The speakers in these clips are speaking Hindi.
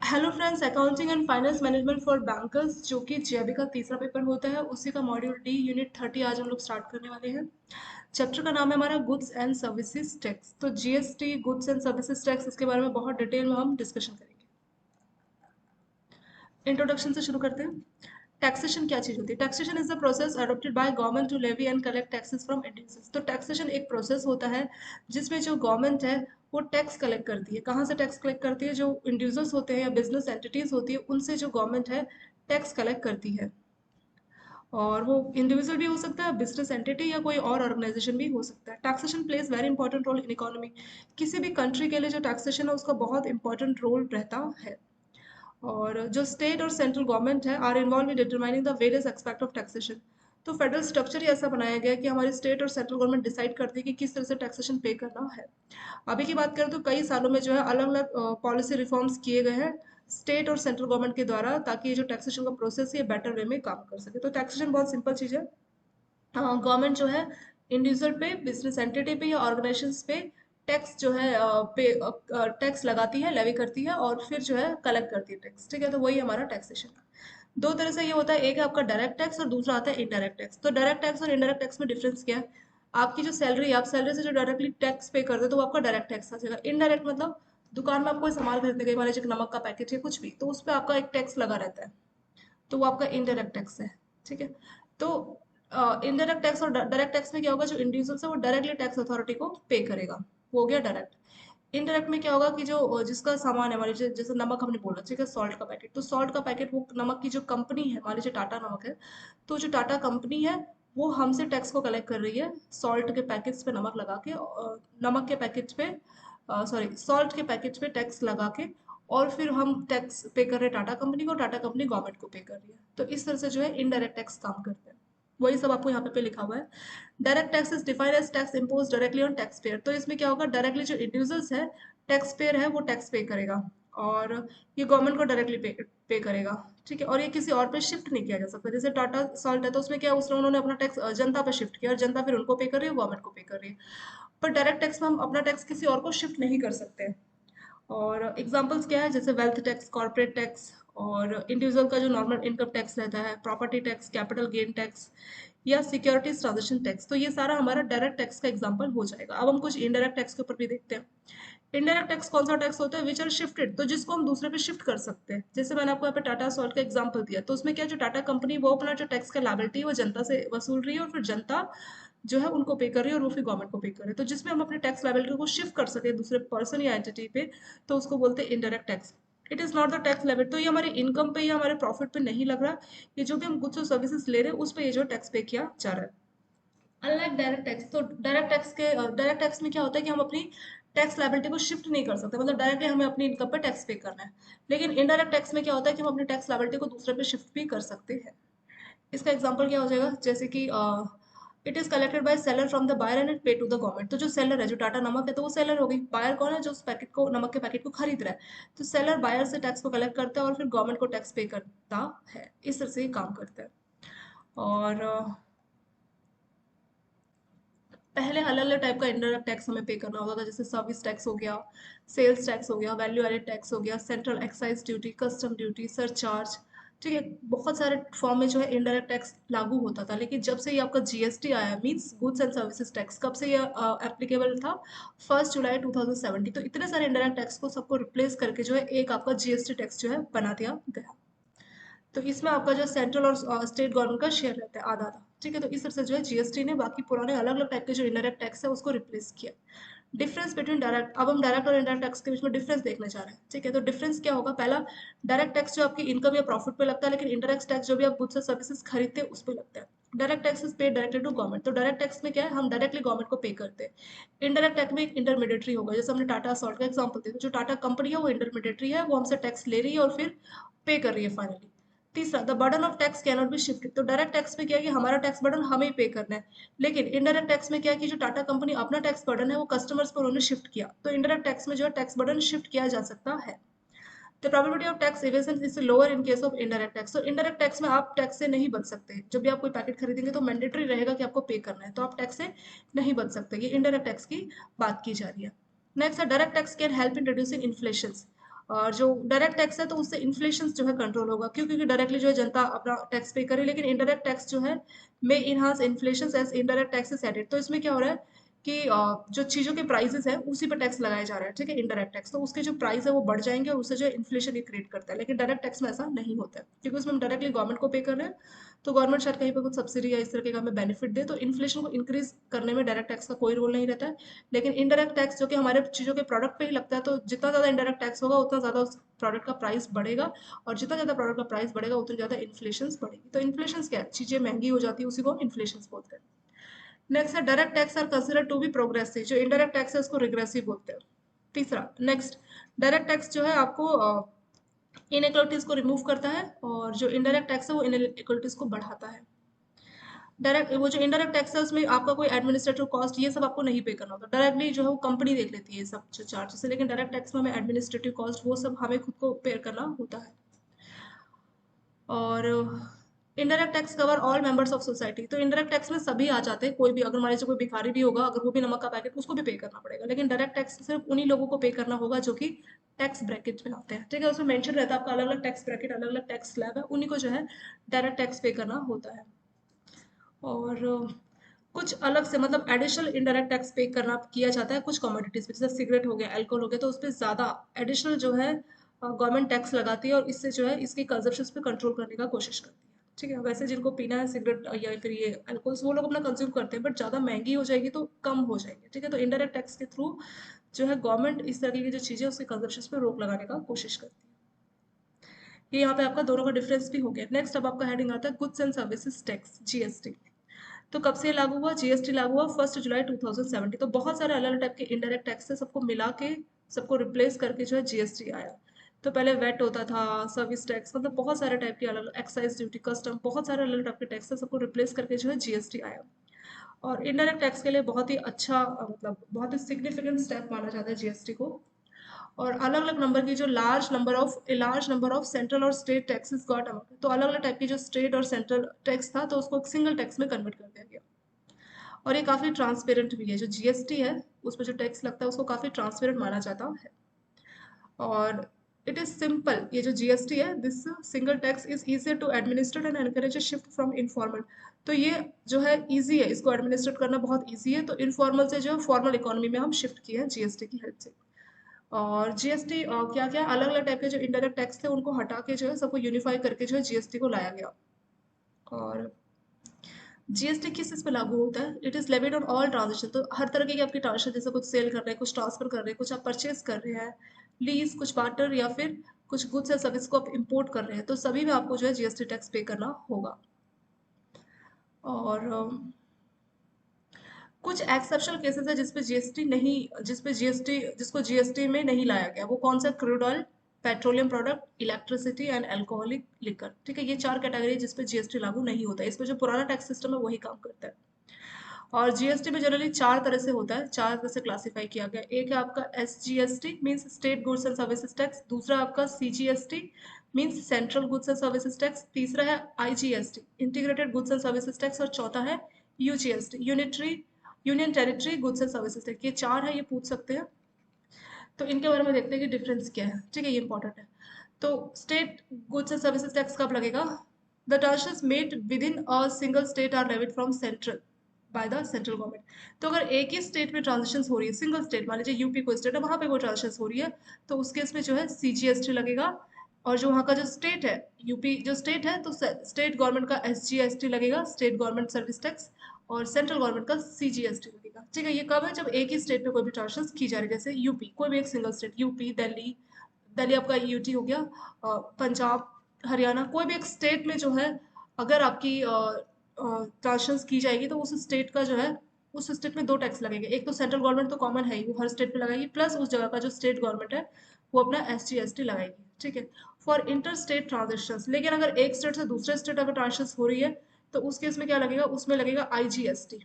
Hello friends, accounting and finance management for bankers जो कि जेबी का तीसरा पेपर होता है, उसी का मॉड्यूल डी यूनिट 30 आज हम लोग स्टार्ट करने वाले हैं। चैप्टर का नाम है हमारा गुड्स एंड सर्विसेज टैक्स। तो GST goods and services tax, इसके बारे में बहुत डिटेल में हम डिस्कशन करेंगे। इंट्रोडक्शन से शुरू करते हैं। टैक्सेशन क्या चीज होती है? Taxation is the process adopted by government to levy and collect taxes from individuals. तो टैक्सेशन एक प्रोसेस होता है जिसमें जो गवर्नमेंट है वो टैक्स कलेक्ट करती है। कहाँ से टैक्स कलेक्ट करती है? जो इंडिविजुअल्स होते हैं या बिजनेस एंटिटीज होती है, उनसे जो गवर्नमेंट है टैक्स कलेक्ट करती है। और वो इंडिविजुअल भी हो सकता है, बिजनेस एंटिटी या कोई और ऑर्गेनाइजेशन भी हो सकता है। Taxation plays very important role in economy. किसी भी कंट्री के लिए जो टैक्सेशन है उसका बहुत इंपॉर्टेंट रोल रहता है। और जो स्टेट और सेंट्रल गवर्नमेंट है are involve in determining the various aspect of taxation. तो फेडरल स्ट्रक्चर ही ऐसा बनाया गया है कि हमारी स्टेट और सेंट्रल गवर्नमेंट डिसाइड करती है कि किस तरह से टैक्सेशन पे करना है। अभी की बात करें तो कई सालों में जो है अलग अलग पॉलिसी रिफॉर्म्स किए गए हैं स्टेट और सेंट्रल गवर्नमेंट के द्वारा, ताकि ये जो टैक्सेशन का प्रोसेस है बेटर वे में काम कर सके। तो टैक्सेशन बहुत सिंपल चीज़ है। गवर्नमेंट जो है इंडिविजुअल पे, बिजनेस एंटिटी पे या ऑर्गेनाइजेशंस पे टैक्स जो है पे टैक्स लगाती है, लेवी करती है और फिर जो है कलेक्ट करती है टैक्स। ठीक है, तो वही हमारा टैक्सेशन है। दो तरह से ये होता है, एक है आपका डायरेक्ट टैक्स और दूसरा आता है इनडायरेक्ट टैक्स। तो डायरेक्ट टैक्स और इनडायरेक्ट टैक्स में डिफरेंस क्या है? आपकी जो सैलरी है, आप सैलरी से जो डायरेक्टली टैक्स पे करते हो तो वो आपका डायरेक्ट टैक्स आ जाएगा। इनडायरेक्ट मतलब दुकान में आप कोई सामान खरीदने गए, मान लीजिए एक नमक का पैकेट है कुछ भी, तो उस पर आपका एक टैक्स लगा रहता है, तो वो आपका इनडायरेक्ट टैक्स है। ठीक है, तो इनडायरेक्ट टैक्स और डायरेक्ट टैक्स में क्या होगा? जो इंडिविजुअल्स है वो डायरेक्टली टैक्स अथॉरिटी को पे करेगा, वो हो गया डायरेक्ट। इनडायरेक्ट में क्या होगा कि जो जिसका सामान है, मान लीजिए जैसे नमक हमने बोला, ठीक है, सॉल्ट का पैकेट, तो सॉल्ट का पैकेट वो नमक की जो कंपनी है, मान लीजिए टाटा नमक है, तो जो टाटा कंपनी है वो हमसे टैक्स को कलेक्ट कर रही है सॉल्ट के पैकेट्स पे नमक लगा के, नमक के पैकेट्स पे, सॉरी, सॉल्ट के पैकेट्स पे टैक्स लगा के, और फिर हम टैक्स पे कर रहे हैं टाटा कंपनी को, टाटा कंपनी गवर्नमेंट को पे कर रही है। तो इस तरह से जो है इनडायरेक्ट टैक्स काम करते हैं। वही सब आपको यहाँ पे लिखा हुआ है। Direct tax is defined as tax impose directly on taxpayer. तो इसमें क्या होगा? डायरेक्टली जो इंडिविजुअल्स है, टैक्स पेयर है, वो टैक्स पे करेगा और ये गवर्नमेंट को डायरेक्टली पे करेगा। ठीक है, और ये किसी और पे शिफ्ट नहीं किया जा सकता। जैसे टाटा सॉल्ट है तो उसमें क्या, उसने उन्होंने अपना टैक्स जनता पे शिफ्ट किया और जनता फिर उनको पे कर रही है, गवर्नमेंट को पे कर रही है। पर डायरेक्ट टैक्स में हम अपना टैक्स किसी और को शिफ्ट नहीं कर सकते। और एग्जांपल्स क्या है? जैसे वेल्थ टैक्स, कॉर्पोरेट टैक्स, और इंडिविजुअल का जो नॉर्मल इनकम टैक्स रहता है, property tax, capital gain tax या सिक्योरिटीज ट्रांजेक्शन टैक्स। तो ये सारा हमारा डायरेक्ट टैक्स का एग्जांपल हो जाएगा। अब हम कुछ इनडायरेक्ट टैक्स के ऊपर भी देखते हैं। इनडायरेक्ट टैक्स कौन सा टैक्स होता है? विच आर शिफ्टेड, तो जिसको हम दूसरे पे शिफ्ट कर सकते हैं। जैसे मैंने आपको यहाँ पे टाटा सॉल्ट का एग्जांपल दिया, तो उसमें क्या, जो टाटा कंपनी वो अपना जो टैक्स का लायबिलिटी है वो जनता से वसूल रही है और फिर जनता जो है उनको पे कर रही है और वो फिर गवर्नमेंट को पे कर रहे हैं। तो जिसमें हम अपने टैक्स लायबिलिटी को शिफ्ट कर सके दूसरे पर्सन या एंटिटी पे, तो उसको बोलते हैं indirect tax. It is not the tax liability. तो ये हमारी इनकम पे या हमारे प्रॉफिट पे नहीं लग रहा, ये जो भी हम गुड्स और सर्विसेज ले रहे हैं उस पे ये जो टैक्स पे किया जा रहा है। अनलाइक डायरेक्ट टैक्स, तो डायरेक्ट टैक्स में क्या होता है कि हम अपनी टैक्स लायबिलिटी को शिफ्ट नहीं कर सकते, मतलब डायरेक्टली हमें अपनी इनकम पर टैक्स पे करना है। लेकिन इनडायरेक्ट टैक्स में क्या होता है कि हम अपनी टैक्स लायबिलिटी को दूसरे पे शिफ्ट भी कर सकते हैं। इसका एग्जांपल क्या हो जाएगा? जैसे कि it is collected by seller from the buyer and it pay to the government. तो जो सेलर है, जो टाटा नमक है, तो वो सेलर हो गई। बायर कौन है? जो उस पैकेट को, नमक के पैकेट को खरीद रहा है। तो सेलर बायर से टैक्स को कलेक्ट करता है और फिर गवर्नमेंट को टैक्स पे करता है। इस तरह से ये काम करता है। और पहले अलग अलग टाइप का इनडायरेक्ट टैक्स हमें पे करना होता था, जैसे सर्विस टैक्स हो गया, सेल्स टैक्स हो गया, वैल्यू एडेड टैक्स हो गया, central excise duty, custom duty, surcharge. ठीक है, बहुत सारे फॉर्म में जो है इनडायरेक्ट टैक्स लागू होता था। लेकिन जब से ये आपका जीएसटी आया, means goods and services tax, कब से ये एप्लीकेबल था? 1 जुलाई 2017। तो इतने सारे इनडायरेक्ट टैक्स को सबको रिप्लेस करके जो है एक आपका जीएसटी टैक्स जो है बना दिया गया। तो इसमें आपका जो सेंट्रल और स्टेट गवर्नमेंट का शेयर रहता है आधा आधा। ठीक है, तो इस तरह से जो है जीएसटी ने बाकी पुराने अलग अलग टाइप के जो इनडायरेक्ट टैक्स है उसको रिप्लेस किया। डिफरेंस बिटवीन डायरेक्ट, अब हम डायरेक्ट और इनडायरेक्ट टैक्स के बीच में डिफरेंस देखने जा रहे हैं। ठीक है, तो डिफरेंस क्या होगा? पहला, डायरेक्ट टैक्स जो आपकी इनकम या प्रॉफिट पे लगता है, लेकिन इनडायरेक्ट टैक्स जो भी आप गुड्स और सर्विसेज खरीदते हैं उस पे लगता है। Direct tax is paid directly to government. तो डायरेक्ट टैक्स में क्या है? हम डायरेक्टली गवर्नमेंट को पे करते हैं। इनडायरेक्ट टैक्स में एक इंटरमीडिएटरी होगा, जैसे हमने टाटा सॉल्ट का एग्जांपल दिया, तो जो टाटा कंपनी है वो इंटरमीडिएटरी है, वो हमसे टैक्स ले रही है और फिर पे कर रही है फाइनली। तीसरा, the burden of tax can not be shifted. तो डायरेक्ट टैक्स में क्या है कि हमारा टैक्स बर्डन हमें ही पे करना है। लेकिन इनडायरेक्ट टैक्स में क्या है कि जो टाटा कंपनी अपना टैक्स बर्डन है वो कस्टमर्स पर उन्होंने शिफ्ट किया। तो इनडायरेक्ट टैक्स में जो है टैक्स बर्डन शिफ्ट किया जा सकता है। The probability of tax evasion is lower in case of indirect tax. तो इनडायरेक्ट टैक्स में आप टैक्स से नहीं बच सकते। जब भी आप कोई पैकेट खरीदेंगे तो मैंडेटरी रहेगा कि आपको पे करना है, तो आप टैक्स से नहीं बच सकते। ये इनडायरेक्ट टैक्स की बात की जा रही है। नेक्स्ट है, direct tax can help in reducing inflation. और जो डायरेक्ट टैक्स है तो उससे इन्फ्लेशन जो है कंट्रोल होगा, क्यों? क्योंकि डायरेक्टली जो है जनता अपना टैक्स पे करे, लेकिन इनडायरेक्ट टैक्स जो है may enhance inflation as indirect tax is added. तो इसमें क्या हो रहा है कि जो चीज़ों के प्राइसेस है उसी पर टैक्स लगाया जा रहा है, ठीक है, इनडायरेक्ट टैक्स, तो उसके जो प्राइस है वो बढ़ जाएंगे और उससे जो है इन्फ्लेशन ये क्रिएट करता है। लेकिन डायरेक्ट टैक्स में ऐसा नहीं होता है, क्योंकि उसमें हम डायरेक्टली गवर्नमेंट को पे कर रहे हैं, तो गवर्नमेंट शायद कहीं पर कुछ सब्सिडी या इस तरह का हमें बेनिफिट दे, तो इन्फ्लेशन को इंक्रीज करने में डायरेक्ट टैक्स का कोई रोल नहीं रहता है। लेकिन इनडायरेक्ट टैक्स जो कि हमारे चीज़ों के प्रोडक्ट पे ही लगता है, तो जितना ज़्यादा इनडायरेक्ट टैक्स होगा उतना ज़्यादा उस प्रोडक्ट का प्राइस बढ़ेगा, और जितना ज़्यादा प्रोडक्ट का प्राइस बढ़ेगा उतनी ज़्यादा इन्फ्लेशन बढ़ेगी। तो इन्फ्लेशन क्या है? चीज़ें महंगी हो जाती है, उसी को हम इन्फ्लेशन बोलते हैं। नेक्स्ट है direct tax are consider to be progressive, जो इनडायरेक्ट टैक्स है उसको रिग्रेसिव बोलते हैं। तीसरा, नेक्स्ट, डायरेक्ट टैक्स जो है आपको इनइक्वलिटीज को रिमूव करता है, और जो इनडायरेक्ट टैक्स है वो इनइक्वलिटीज को बढ़ाता है। डायरेक्ट वो जो इनडायरेक्ट टैक्स है उसमें आपका कोई एडमिनिस्ट्रेटिव कॉस्ट ये सब आपको नहीं पे करना होता, डायरेक्टली जो है वो कंपनी देख लेती है ये सब जो चार्जेस है, लेकिन डायरेक्ट टैक्स में हमें एडमिनिस्ट्रेटिव कॉस्ट वो सब हमें खुद को पे करना होता है। और indirect tax cover all members of society, तो इनडायरेक्ट टैक्स में सभी आ जाते हैं, कोई भी, अगर मान लीजिए कोई भिखारी भी होगा, अगर वो भी नमक का पैकेट, उसको भी पे करना पड़ेगा, लेकिन डायरेक्ट टैक्स सिर्फ उन्हीं लोगों को पे करना होगा जो कि टैक्स ब्रैकेट में आते हैं, ठीक है, उसमें मेंशन रहता है आपका अलग अलग टैक्स ब्रैकेट, अलग अलग टैक्स स्लैब है, उन्हीं को जो है डायरेक्ट टैक्स पे करना होता है। और कुछ अलग से मतलब एडिशनल इनडायरेक्ट टैक्स पे करना किया जाता है कुछ कमोडिटीज पे, जैसे सिगरेट हो गया, अल्कोहल हो गया, तो उस पर ज़्यादा एडिशनल जो है गवर्नमेंट टैक्स लगाती है, और इससे जो है इसकी कंजप्शन पे कंट्रोल करने का कोशिश करती है, ठीक है। वैसे जिनको पीना है सिगरेट या फिर ये अल्कोहल, वो लोग अपना कंज्यूम करते हैं, बट ज़्यादा महंगी हो जाएगी तो कम हो जाएगी, ठीक है। तो इनडायरेक्ट टैक्स के थ्रू जो है गवर्नमेंट इस तरह की जो चीज़ें उसके कंजप्शन पे रोक लगाने का कोशिश करती है। ये यहाँ पे आपका दोनों का डिफरेंस भी हो गया। नेक्स्ट अब आपका हेडिंग आता है goods and services tax, GST. तो कब से लागू हुआ? जीएसटी लागू हुआ 1 जुलाई 2017। तो बहुत सारे अलग अलग टाइप के इनडायरेक्ट टैक्स है, सबको मिला के, सबको रिप्लेस करके जो है जीएसटी आया। तो पहले वेट होता था, सर्विस टैक्स, मतलब बहुत सारे टाइप के अलग अलग, एक्साइज ड्यूटी, कस्टम, बहुत सारे अलग टाइप के टैक्स है, सबको रिप्लेस करके जो है जीएसटी आया। और इनडायरेक्ट टैक्स के लिए बहुत ही अच्छा मतलब बहुत ही सिग्निफिकेंट स्टेप माना जाता है जीएसटी को। और अलग अलग नंबर की जो लार्ज नंबर ऑफ सेंट्रल और स्टेट टैक्सेस गॉट अमाउंट, तो अलग अलग टाइप की जो स्टेट और सेंट्रल टैक्स था तो उसको सिंगल टैक्स में कन्वर्ट कर दिया गया। और ये काफ़ी ट्रांसपेरेंट भी है, जो जीएसटी है उस पर जो टैक्स लगता है उसको काफ़ी ट्रांसपेरेंट माना जाता है। और इट इज सिंपल, ये जो जीएसटी है, this single tax is easier to administrate and encourage shift from informal. तो ये जो है इजी है, इसको एडमिनिस्ट्रेट करना बहुत इजी है, तो इनफॉर्मल से जो है फॉर्मल इकोनॉमी में हम शिफ्ट किए हैं जीएसटी की हेल्प से। और जीएसटी क्या क्या अलग अलग टाइप के जो इनडायरेक्ट टैक्स थे उनको हटा के जो है सबको यूनिफाई करके जो है जीएसटी को लाया गया। और जीएसटी किस चीज़ पे लागू होता है? It is levied on all transaction, तो हर तरह की आपकी ट्रांजेक्शन, जैसे कुछ सेल कर रहे हैं, कुछ ट्रांसफर कर रहे हैं, कुछ आप परचेज कर रहे हैं, लीज, कुछ बार्टर, या फिर कुछ गुड्स या सर्विस को आप इंपोर्ट कर रहे हैं, तो सभी में आपको जो है जीएसटी टैक्स पे करना होगा। और कुछ एक्सेप्शनल केसेस है जिसको जीएसटी में नहीं लाया गया, वो कौन सा? Crude oil, petroleum product, electricity and alcoholic liquor, ठीक है, ये चार कैटेगरी जिसपे जीएसटी लागू नहीं होता है, इसमें जो पुराना टैक्स सिस्टम है वही काम करता है। और जीएसटी में जनरली चार तरह से होता है, चार तरह से क्लासिफाई किया गया। एक है आपका SGST, means state goods and services tax. दूसरा आपका CGST, means central goods and services tax. तीसरा है IGST, integrated goods and services tax. और चौथा है यूजीएसटी, union territory goods and services tax. ये चार है, ये पूछ सकते हैं। तो इनके बारे में देखते हैं कि डिफरेंस क्या है, ठीक है, ये इंपॉर्टेंट है। तो state goods and services tax कब लगेगा? The taxes made within a single state are levied from central by the central government. तो अगर एक ही स्टेट में ट्रांजेक्शन हो रही है, सिंगल स्टेट, मान लीजिए यूपी को स्टेट है, वहां पे कोई ट्रांजेक्शन हो रही है, तो उस केस में जो है सीजीएसटी लगेगा। और जो वहाँ का जो स्टेट है, यूपी जो स्टेट है, तो स्टेट गवर्नमेंट का एसजीएसटी लगेगा, स्टेट गवर्नमेंट सर्विस टैक्स। और सेंट्रल गवर्नमेंट का सीजीएसटी लगेगा, ठीक है। ये कब है? जब एक ही स्टेट में कोई भी ट्रांजेक्शन की जा रही है, जैसे यूपी, कोई भी एक single state, UP, Delhi, Delhi आपका यूटी हो गया, पंजाब, हरियाणा, कोई भी एक स्टेट में जो है अगर आपकी ट्रांजेक्शन की जाएगी, तो उस स्टेट का जो है उस स्टेट में दो टैक्स लगेंगे। एक तो सेंट्रल गवर्नमेंट तो कॉमन है ही, वो हर स्टेट में लगाएगी, प्लस उस जगह का जो स्टेट गवर्नमेंट है वो अपना एसजीएसटी लगाएगी, ठीक है, फॉर इंटर स्टेट ट्रांजेक्शन। लेकिन अगर एक स्टेट से दूसरे स्टेट अगर ट्रांजेक्शन हो रही है, तो उस केस में क्या लगेगा? उसमें लगेगा आईजीएसटी,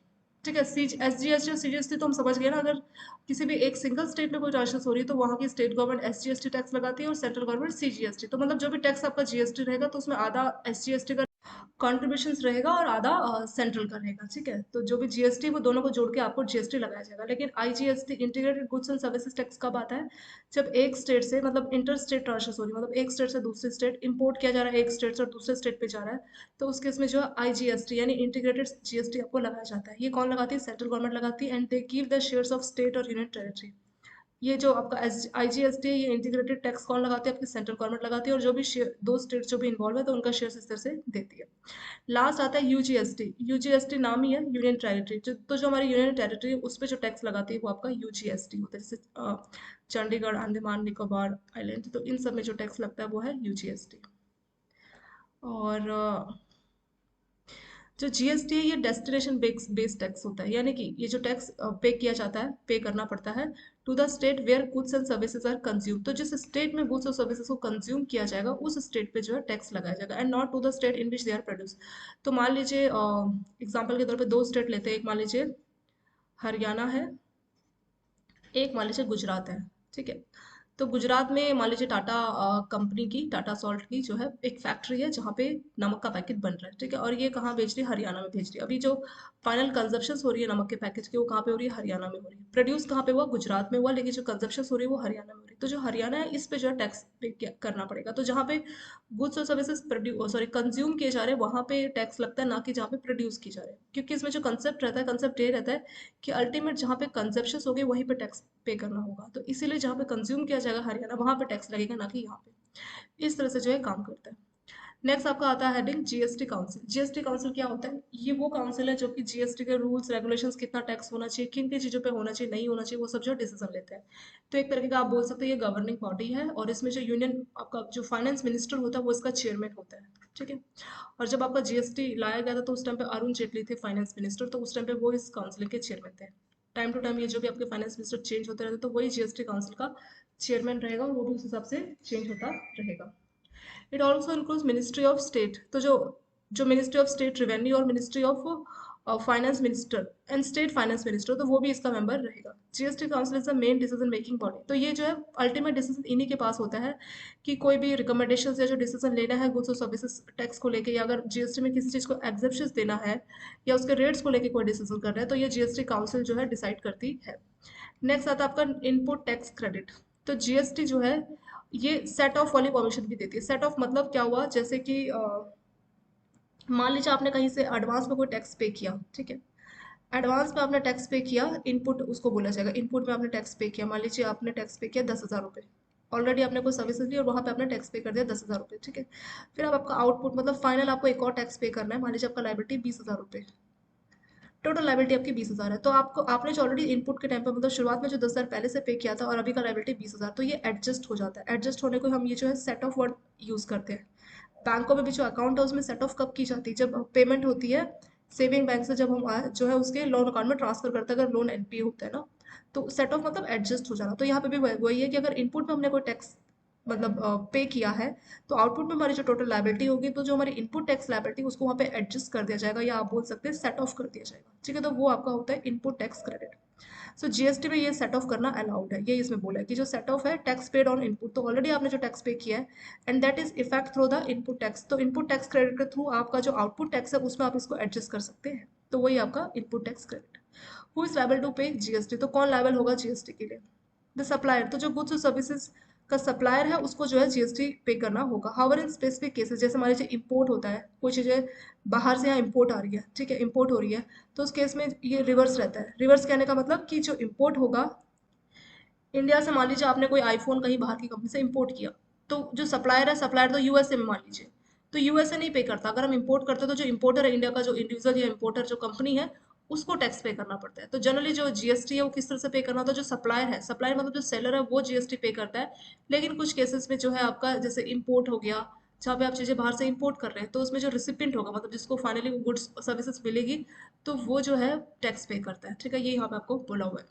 ठीक है। सी एसजीएसटी और सीजीएसटी तो हम समझ गए ना। अगर किसी भी एक सिंगल स्टेट में कोई ट्रांजेक्शन हो रही है, तो वहाँ की स्टेट गवर्नमेंट एसजीएसटी टैक्स लगाती है और सेंट्रल गवर्नमेंट सीजीएसटी। तो मतलब जो भी टैक्स आपका जीएसटी रहेगा, तो उसमें आधा एसजीएसटी का कॉन्ट्रीब्यूशंस रहेगा और आधा सेंट्रल का रहेगा, ठीक है। तो जो भी जीएसटी वो दोनों को जोड़ के आपको जीएसटी लगाया जाएगा। लेकिन IGST integrated goods and services tax कब आता है? जब एक स्टेट से मतलब इंटर स्टेट ट्रांसफर हो रही है, मतलब एक स्टेट से दूसरे स्टेट इंपोर्ट किया जा रहा है, एक स्टेट से और दूसरे स्टेट पे जा रहा है, तो उस केस में जो है आईजीएसटी यानी इंटीग्रेटेड जीएसटी आपको लगाया जाता है। ये कौन लगाती है? सेंट्रल गवर्नमेंट लगाती है, and they give the shares of state और यूनियन टेरिटरी। ये जो आपका आईजीएसटी है, ये इंटीग्रेटेड टैक्स कौन लगाती है? आपकी सेंट्रल गवर्नमेंट लगाती है, और जो भी शेयर दो स्टेट जो भी इन्वॉल्व है तो उनका शेयर इस तरह से देती है। लास्ट आता है यूजीएसटी। यूजीएसटी नाम ही है यूनियन टेरिटरी, तो जो हमारी यूनियन टेरिटरी है उस पर जो टैक्स लगाती है वो आपका यूजीएसटी होता है। जैसे चंडीगढ़, अंडमान निकोबार आइलैंड, तो इन सब में जो टैक्स लगता है वो है यूजीएसटी। और जो जीएसटी है ये डेस्टिनेशन बेस्ड टैक्स होता है, यानी कि ये जो टैक्स पे किया जाता है, पे करना पड़ता है to the state where goods and services are consume. तो जिस स्टेट में गुड्स और सर्विसेज को कंज्यूम किया जाएगा उस स्टेट पे जो है टैक्स लगाया जाएगा, and not to the state in which they are produce. तो मान लीजिए एग्जाम्पल के तौर पे दो स्टेट लेते हैं, एक मान लीजिए हरियाणा है, एक मान लीजिए गुजरात है, ठीक है। तो गुजरात में मान लीजिए टाटा कंपनी की, टाटा सॉल्ट की जो है एक फैक्ट्री है जहाँ पे नमक का पैकेट बन रहा है, ठीक है। और ये कहाँ भेज रही है? हरियाणा में भेज रही है। अभी जो फाइनल कंजप्शन हो रही है नमक के पैकेज की वो कहाँ पे हो रही है? हरियाणा में हो रही है। प्रोड्यूस कहाँ पे हुआ? गुजरात में हुआ, लेकिन जो कंजप्शन हो रही है वो हरियाणा में हो रही है। तो जो हरियाणा है इस पे जो है टैक्स पे करना पड़ेगा। तो जहाँ पे गुड्स और सर्विसेज कंज्यूम किए जा रहे हैं वहाँ पे टैक्स लगता है, ना कि जहाँ पे प्रोड्यूस की जा रहे हैं। क्योंकि इसमें जो कंसेप्ट रहता है, कंसेप्ट ये रहता है कि अल्टीमेट जहाँ पे कंजप्शन होगी वहीं पे टैक्स पे करना होगा। तो इसीलिए जहाँ पे कंज्यूम किया जाएगा हरियाणा, वहाँ पे टैक्स लगेगा, ना कि यहाँ पे। इस तरह से जो है काम करता है। नेक्स्ट आपका आता है heading GST council. GST council क्या होता है? ये वो काउंसिल है जो कि जीएसटी के रूल्स रेगुलेशंस, कितना टैक्स होना चाहिए, किन किन चीज़ों पे होना चाहिए, नहीं होना चाहिए, वो सब जो डिसीजन लेते हैं। तो एक तरीके का आप बोल सकते हैं ये गवर्निंग बॉडी है, और इसमें जो यूनियन आपका जो फाइनेंस मिनिस्टर होता है वो इसका चेयरमैन होता है, ठीक है। और जब आपका जीएसटी लाया गया था तो उस टाइम पे अरुण जेटली थे फाइनेंस मिनिस्टर, तो उस टाइम पे वो इस काउंसिल के चेयरमैन थे। टाइम टू टाइम ये जो भी आपके फाइनेंस मिनिस्टर चेंज होते रहते, तो वही जीएसटी काउंसिल का चेयरमैन रहेगा, और वो भी उस हिसाब से चेंज होता रहेगा। It also includes ministry of state. तो जो जो मिनिस्ट्री ऑफ स्टेट रेवेन्यू और ministry of finance minister and state finance minister, तो वो भी इसका मेंबर रहेगा। GST council is the main decision making body. तो ये जो है अल्टीमेट डिसीजन इन्हीं के पास होता है कि कोई भी रिकमेंडेशन या जो डिसीजन लेना है गुड्स और सर्विसेज टैक्स को लेके, या अगर जीएसटी में किसी चीज़ को एग्जेप्शन देना है या उसके रेट्स को लेके कोई डिसीजन कर रहा है, तो ये जीएसटी काउंसिल जो है डिसाइड करती है। नेक्स्ट आता है आपका इनपुट टैक्स क्रेडिट। तो जीएसटी जो है ये सेट ऑफ वाली परमिशन भी देती है। सेट ऑफ मतलब क्या हुआ? जैसे कि मान लीजिए आपने कहीं से एडवांस में कोई टैक्स पे किया, ठीक है। एडवांस में आपने टैक्स पे किया, इनपुट उसको बोला जाएगा। इनपुट में आपने टैक्स पे किया, मान लीजिए आपने टैक्स पे किया 10,000 रुपये। ऑलरेडी आपने कोई सर्विसेज ली और वहाँ पे आपने टैक्स पे कर दिया 10,000 रुपये, ठीक है। फिर अब आपका आउटपुट मतलब फाइनल आपको एक और टैक्स पे करना है, मान लीजिए आपका लाइबिलिटी 20,000 रुपये। टोटल लाइबिलिटी आपकी 20,000 है। तो आपको आपने जो ऑलरेडी इनपुट के टाइम पर मतलब शुरुआत में जो 10,000 पहले से पे किया था और अभी का लाइबिलिटी 20,000, तो ये एडजस्ट हो जाता है। एडजस्ट होने को हम ये जो है सेट ऑफ वर्ड यूज़ करते हैं। बैंकों में भी जो अकाउंट है उसमें सेट ऑफ कब की जाती है? जब पेमेंट होती है सेविंग बैंक से, जब हम जो है उसके लोन अकाउंट में ट्रांसफर करते हैं, अगर लोन एनपीए होता है ना, तो सेट ऑफ मतलब एडजस्ट हो जाना। तो यहाँ पे भी वही है कि अगर इनपुट में हमने कोई टैक्स मतलब पे किया है, तो आउटपुट में हमारी जो टोटल लाइबिलिटी होगी, तो जो हमारी इनपुट टैक्स लाइबिलिटी उसको वहाँ पे एडजस्ट कर दिया जाएगा, या आप बोल सकते हैं सेट ऑफ कर दिया जाएगा, ठीक है। तो वो आपका होता है input tax credit. So GST में ये सेट ऑफ करना अलाउड है। ये इसमें बोला है कि जो सेट ऑफ है टैक्स पेड ऑन इनपुट, तो ऑलरेडी आपने जो टैक्स पे किया है and that is effect through the input tax, तो इनपुट टैक्स क्रेडिट के थ्रू आपका जो आउटपुट टैक्स है उसमें आप इसको एडजस्ट कर सकते हैं। तो वही आपका input tax credit. Who is liable to pay GST? तो कौन लायबल होगा जीएसटी के लिए? The supplier. तो जो गुड्स और सर्विसेज का सप्लायर है उसको जो है जीएसटी पे करना होगा। हावर इन स्पेसिफिक केसेस, जैसे मान लीजिए इंपोर्ट होता है, कोई चीज़ें बाहर से यहाँ इंपोर्ट आ रही है, ठीक है, इंपोर्ट हो रही है, तो उस केस में ये रिवर्स रहता है। रिवर्स कहने का मतलब कि जो इंपोर्ट होगा इंडिया से, मान लीजिए आपने कोई आईफोन कहीं बाहर की कंपनी से इंपोर्ट किया, तो जो सप्लायर है, सप्लायर तो यूएसए में मान लीजिए, तो यूएसए नहीं पे करता। अगर हम इंपोर्ट करते हैं तो जो इंपोर्टर है इंडिया का, जो इंडिविजुअल या इंपोर्टर जो कंपनी है, उसको टैक्स पे करना पड़ता है। तो जनरली जो जीएसटी है वो किस तरह से पे करना होता है? जो सप्लायर है, सप्लायर मतलब जो सेलर है, वो जीएसटी पे करता है। लेकिन कुछ केसेस में जो है आपका जैसे इंपोर्ट हो गया, जहाँ पे आप चीज़ें बाहर से इंपोर्ट कर रहे हैं, तो उसमें जो रिसिपेंट होगा मतलब जिसको फाइनली वो गुड्स सर्विसेज मिलेगी, तो वो जो है टैक्स पे करता है, ठीक है। ये यहाँ पे आपको बोला हुआ है।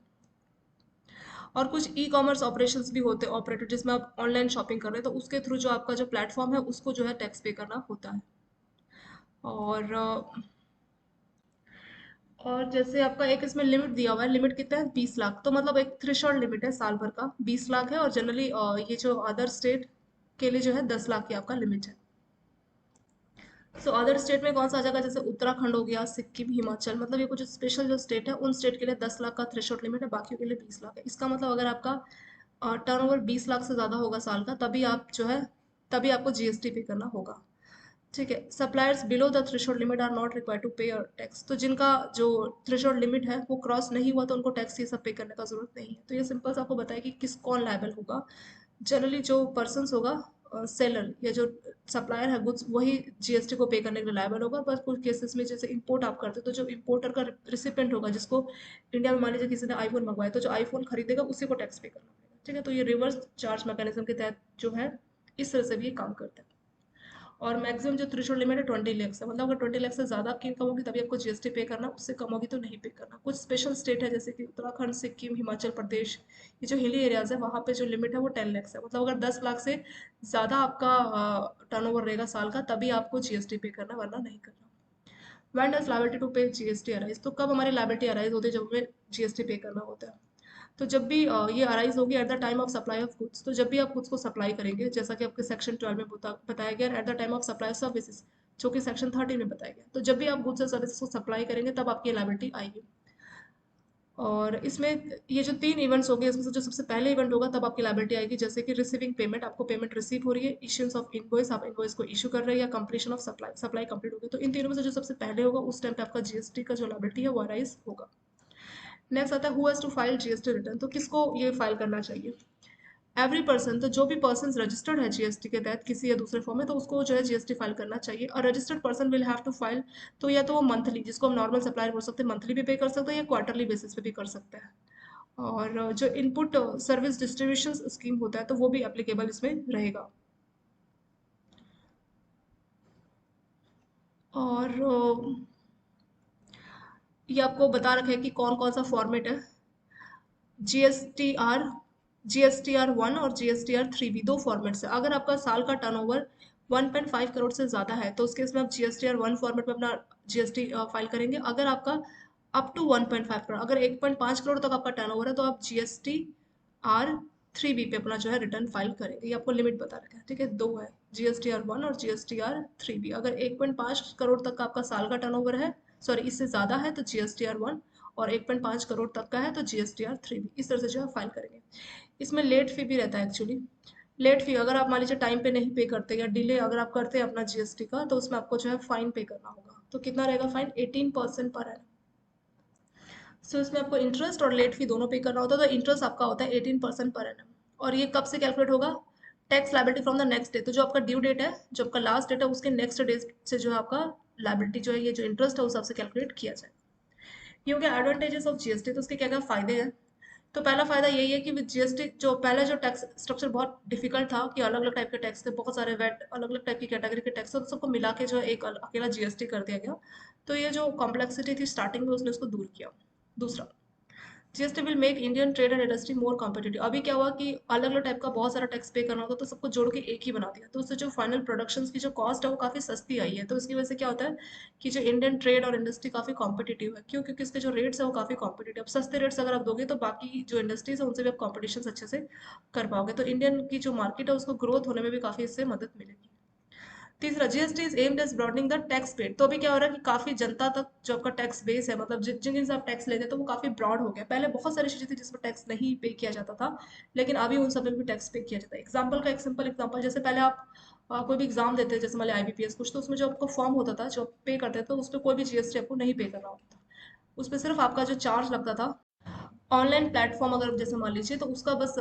और कुछ ई कॉमर्स ऑपरेशंस भी होते हैं, ऑपरेटर जिसमें आप ऑनलाइन शॉपिंग कर रहे हैं, तो उसके थ्रू जो आपका जो प्लेटफॉर्म है उसको जो है टैक्स पे करना होता है। और और जैसे आपका एक इसमें लिमिट दिया हुआ है, लिमिट कितना है? 20 लाख। तो मतलब एक थ्रेशोल्ड लिमिट है साल भर का 20 लाख है, और जनरली ये जो अदर स्टेट के लिए जो है 10 लाख की आपका लिमिट है। सो अदर स्टेट में कौन सा आ जाएगा, जैसे उत्तराखंड हो गया, सिक्किम, हिमाचल, मतलब ये कुछ स्पेशल जो स्टेट है उन स्टेट के लिए 10 लाख का थ्रेशोल्ड लिमिट है, बाकियों के लिए 20 लाख है। इसका मतलब अगर आपका टर्नओवर 20 लाख से ज़्यादा होगा साल का, तभी आप जो है तभी आपको जीएसटी पे करना होगा। ठीक है। Suppliers below the threshold limit are not required to pay tax. तो जिनका जो थ्रेशोल्ड लिमिट है वो क्रॉस नहीं हुआ तो उनको टैक्स ये सब पे करने का जरूरत नहीं है। तो ये सिंपल आपको बताया कि किस कौन लायबल होगा। जनरली जो पर्सन होगा, सेलर या जो सप्लायर है गुड्स, वही जीएसटी को पे करने के लिए लायबल होगा। पर कुछ केसेस में जैसे इंपोर्ट आप करते हो तो जो इंपोर्टर का रिसिपेंट होगा, जिसको इंडिया में मान लीजिए किसी ने आईफोन मंगवाया, तो जो आईफोन खरीदेगा उसी को टैक्स पे करना पड़ेगा। ठीक है। तो ये रिवर्स चार्ज मैकेनिज्म के तहत जो है इस तरह से भी ये काम करता है। और मैक्सिमम जो थ्रेशोल्ड लिमिट है 20 लाख है, मतलब अगर 20 लाख से ज़्यादा आपकी इनकम होगी तभी आपको जीएसटी पे करना, उससे कम होगी तो नहीं पे करना। कुछ स्पेशल स्टेट है जैसे कि उत्तराखंड, सिक्किम, हिमाचल प्रदेश, ये जो हिली एरियाज है वहाँ पे जो लिमिट है वो 10 लाख है। मतलब अगर 10 लाख से ज़्यादा आपका टर्नओवर रहेगा साल का तभी आपको जीएसटी पे करना, वरना नहीं करना। When does liability to pay GST arise, तो कब हमारी लायबिलिटी अराइज होती है, जब हमें जीएसटी पे करना होता है। तो जब भी ये अराइज होगी at the time of supply of goods, तो जब भी आप गुड्स को सप्लाई करेंगे, जैसा कि आपके सेक्शन 12 में बताया गया, at the time of supply services, जो कि सेक्शन 13 में बताया गया। तो जब भी आप गुड्स और सर्विसेज को सप्लाई करेंगे तब आपकी लायबिलिटी आएगी। और इसमें ये जो 3 इवेंट्स हो गए, इसमें से जो सबसे पहले इवेंट होगा तब आपकी लायबिलिटी आएगी, जैसे कि रिसीविंग पेमेंट, आपको पेमेंट रिसीव हो रही है, इश्यूएंस ऑफ इनवॉइस, आप इनवॉइस को इशू कर रहे हैं, या completion of supply, supply complete हो गई। तो इन तीनों में से जो सबसे पहले होगा उस टाइम पे आपका जीएसटी का जो लायबिलिटी है वो अराइज होगा। नेक्स्ट आता है who has to file GST return. तो किसको ये फाइल करना चाहिए? एवरी पर्सन, तो जो भी पर्सन रजिस्टर्ड है जीएसटी के तहत किसी या दूसरे फॉर्म में, तो उसको जो है जीएसटी फाइल करना चाहिए। और registered person will have to file, तो या तो वो मंथली, जिसको हम नॉर्मल सप्लायर बोल सकते हैं, मंथली भी पे कर सकते हैं या क्वार्टरली बेसिस पे भी कर सकते हैं। और जो इनपुट सर्विस डिस्ट्रीब्यूशन स्कीम होता है तो वो भी एप्लीकेबल इसमें रहेगा। और ये आपको बता रखा है कि कौन कौन सा फॉर्मेट है। जीएसटीआर, जीएसटीआर 1 और जीएसटीआर 3 भी दो फॉर्मेट्स है। अगर आपका साल का टर्नओवर 1.5 करोड़ से ज़्यादा है तो उस केस में आप जीएसटीआर 1 फॉर्मेट में अपना जीएसटी फाइल करेंगे। अगर आपका अप टू 1.5 करोड़, अगर 1.5 करोड़ तक आपका टर्नओवर है तो आप जीएसटीआर 3 बी पे अपना जो है रिटर्न फाइल करेंगे। ये आपको लिमिट बता रखा है। ठीक है, दो है, जीएसटीआर 1 और जीएसटीआर 3 बी। अगर 1.5 करोड़ तक का आपका साल का टर्नओवर है, सॉरी इससे ज़्यादा है, तो जीएसटीआर 1, और 1.5 करोड़ तक का है तो जीएसटीआर 3 भी। इस तरह से जो है फाइल करेंगे। इसमें लेट फी भी रहता है एक्चुअली। लेट फी अगर आप मान लीजिए टाइम पे नहीं पे करते या डिले अगर आप करते हैं अपना जीएसटी का, तो उसमें आपको जो है फाइन पे करना होगा। तो कितना रहेगा फाइन? 18% per annum. सो इसमें आपको इंटरेस्ट और लेट फी दोनों पे करना होता है। तो इंटरेस्ट आपका होता है 18% पर एनम। और ये कब से कैलकुलेट होगा? Tax liability from the next day. तो जो आपका ड्यू डेट है, जो आपका लास्ट डेट है, उसके नेक्स्ट डे से जो है आपका लायबिलिटी जो है, ये जो इंटरेस्ट है उस हिसाब से कैलकुलेट किया जाए। ये हो गया एडवांटेजेस ऑफ जीएसटी। तो उसके क्या क्या फायदे हैं? तो पहला फायदा यही है कि विद जीएसटी जो पहले जो टैक्स स्ट्रक्चर बहुत डिफिकल्ट था, कि अलग अलग टाइप के टैक्स थे, बहुत सारे वेट, अलग अलग टाइप की कैटेगरी के टैक्स थे, तो सबको मिला के जो है एक अकेला जीएसटी कर दिया गया। तो ये जो कॉम्प्लेक्सिटी थी स्टार्टिंग में, उसने उसको दूर किया। दूसरा, GST will make Indian trade and industry more competitive. अभी क्या हुआ कि अलग अलग टाइप का बहुत सारा टैक्स पे करना होता तो सबको जोड़ के एक ही बना दिया, तो उससे जो फाइनल प्रोडक्शन की जो कॉस्ट है वो काफ़ी सस्ती आई है। तो इसकी वजह से क्या होता है कि जो इंडियन ट्रेड और इंडस्ट्री काफ़ी कॉम्पिटिटिव है। क्यों? क्योंकि इसके जो रेट्स है वो काफ़ी कॉम्पिटिटिव। सस्ते रेट्स अगर आप दोगे तो बाकी जो इंडस्ट्रीज है उनसे भी आप कॉम्पिटिशन अच्छे से कर पाओगे। तो इंडियन की जो मार्केट है उसको ग्रोथ होने में भी काफ़ी इससे मदद मिलेगी। तीसरा, GST is aimed as broadening the tax paid. तो अभी क्या हो रहा है कि काफी जनता तक जो आपका टैक्स बेस है, मतलब जिन जिन से आप टैक्स लेते हैं, तो वो काफी ब्रॉड हो गया। पहले बहुत सारी चीजें थी जिस पर टैक्स नहीं पे किया जाता था, लेकिन अभी उन सब पे भी टैक्स पे किया जाता है। एग्जाम्पल का एक सिंपल एग्जाम्पल, जैसे पहले आप कोई भी एग्जाम देते हैं, जैसे मान लिया आईबीपीएस कुछ, तो उसमें जो आपका फॉर्म होता था जो पे करते थे, तो उस पर कोई भी जीएसटी आपको नहीं पे करना होता था। उस पर सिर्फ आपका जो चार्ज लगता था ऑनलाइन प्लेटफॉर्म, अगर जैसे मान लीजिए, तो उसका बस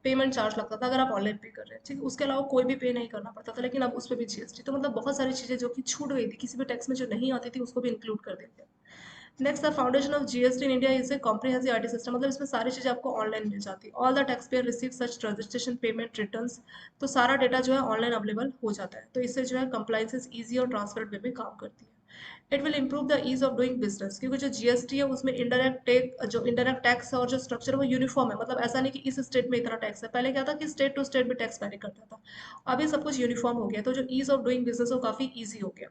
पेमेंट चार्ज लगता था अगर आप ऑनलाइन पे कर रहे हैं। ठीक है, उसके अलावा कोई भी पे नहीं करना पड़ता था। लेकिन अब उस पर भी जीएसटी, तो मतलब बहुत सारी चीज़ें जो कि छूट गई थी, किसी भी टैक्स में जो नहीं आती थी उसको भी इंक्लूड कर देते हैं। Next, the foundation of GST in India is a comprehensive IT system. मतलब इसमें सारी चीज़ें आपको ऑनलाइन मिल जाती है। All the tax payer receive such registration, payment, returns. तो सारा डेटा जो है ऑनलाइन अवेलेबल हो जाता है। तो इससे जो है कंप्लाइंसेस ईजी और ट्रांसपेरेंट वे में काम करती है। It will improve the ease of doing business, क्योंकि जो जीएसटी है उसमें इंडायरेक्ट टैक्स है और जो स्ट्रक्चर है वो यूनिफॉर्म है। मतलब ऐसा नहीं कि इस स्टेट में इतना टैक्स है। पहले क्या था कि स्टेट टू स्टेट भी टैक्स वैरी करता था, अभी सब कुछ यूनिफॉर्म हो गया। तो जो ईज ऑफ डूइंग बिजनेस है वो काफी ईजी हो गया।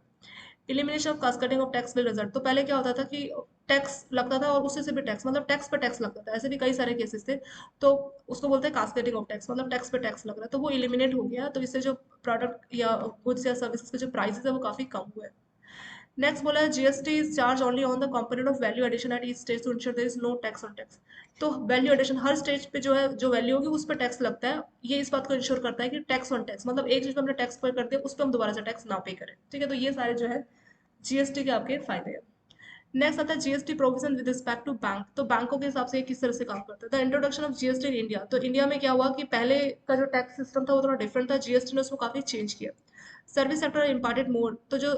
Elimination of cascading of tax will result. तो पहले क्या होता था कि टैक्स लगता था और उससे से भी टैक्स, मतलब टैक्स पे टैक्स लगता था, ऐसे भी कई सारे केसेस थे। तो उसको बोलते हैं कास्केडिंग ऑफ टैक्स, मतलब टैक्स पे टैक्स लग रहा है, तो वो एलिमिनेट हो गया। तो इससे जो प्रोडक्ट या गुड्स या सर्विसेज के जो प्राइसेस है वो काफ़ी कम हुए। नेक्स्ट बोला है GST is charge only on the component of value addition at each stage to ensure there is no tax on tax. तो वैल्यू एडिशन हर स्टेज पे जो है, जो वैल्यू होगी उस पर टैक्स लगता है। ये इस बात को इंश्योर करता है कि टैक्स ऑन टैक्स, मतलब एक चीज पे हमने टैक्स पे कर दिया उस पर हम दोबारा से टैक्स ना पे करें। ठीक है, तो ये सारे जो है जीएसटी के आपके फायदे हैं। नेक्स्ट आता है GST provision with respect to bank. तो बैंकों के हिसाब से ये किस तरह से काम करता है। The introduction of GST in India. तो इंडिया में क्या हुआ कि पहले का जो टैक्स सिस्टम था वो थोड़ा डिफरेंट था, जीएसटी ने उसको काफी चेंज किया। सर्विस सेक्टर इम्पैक्टेड मोर, तो जो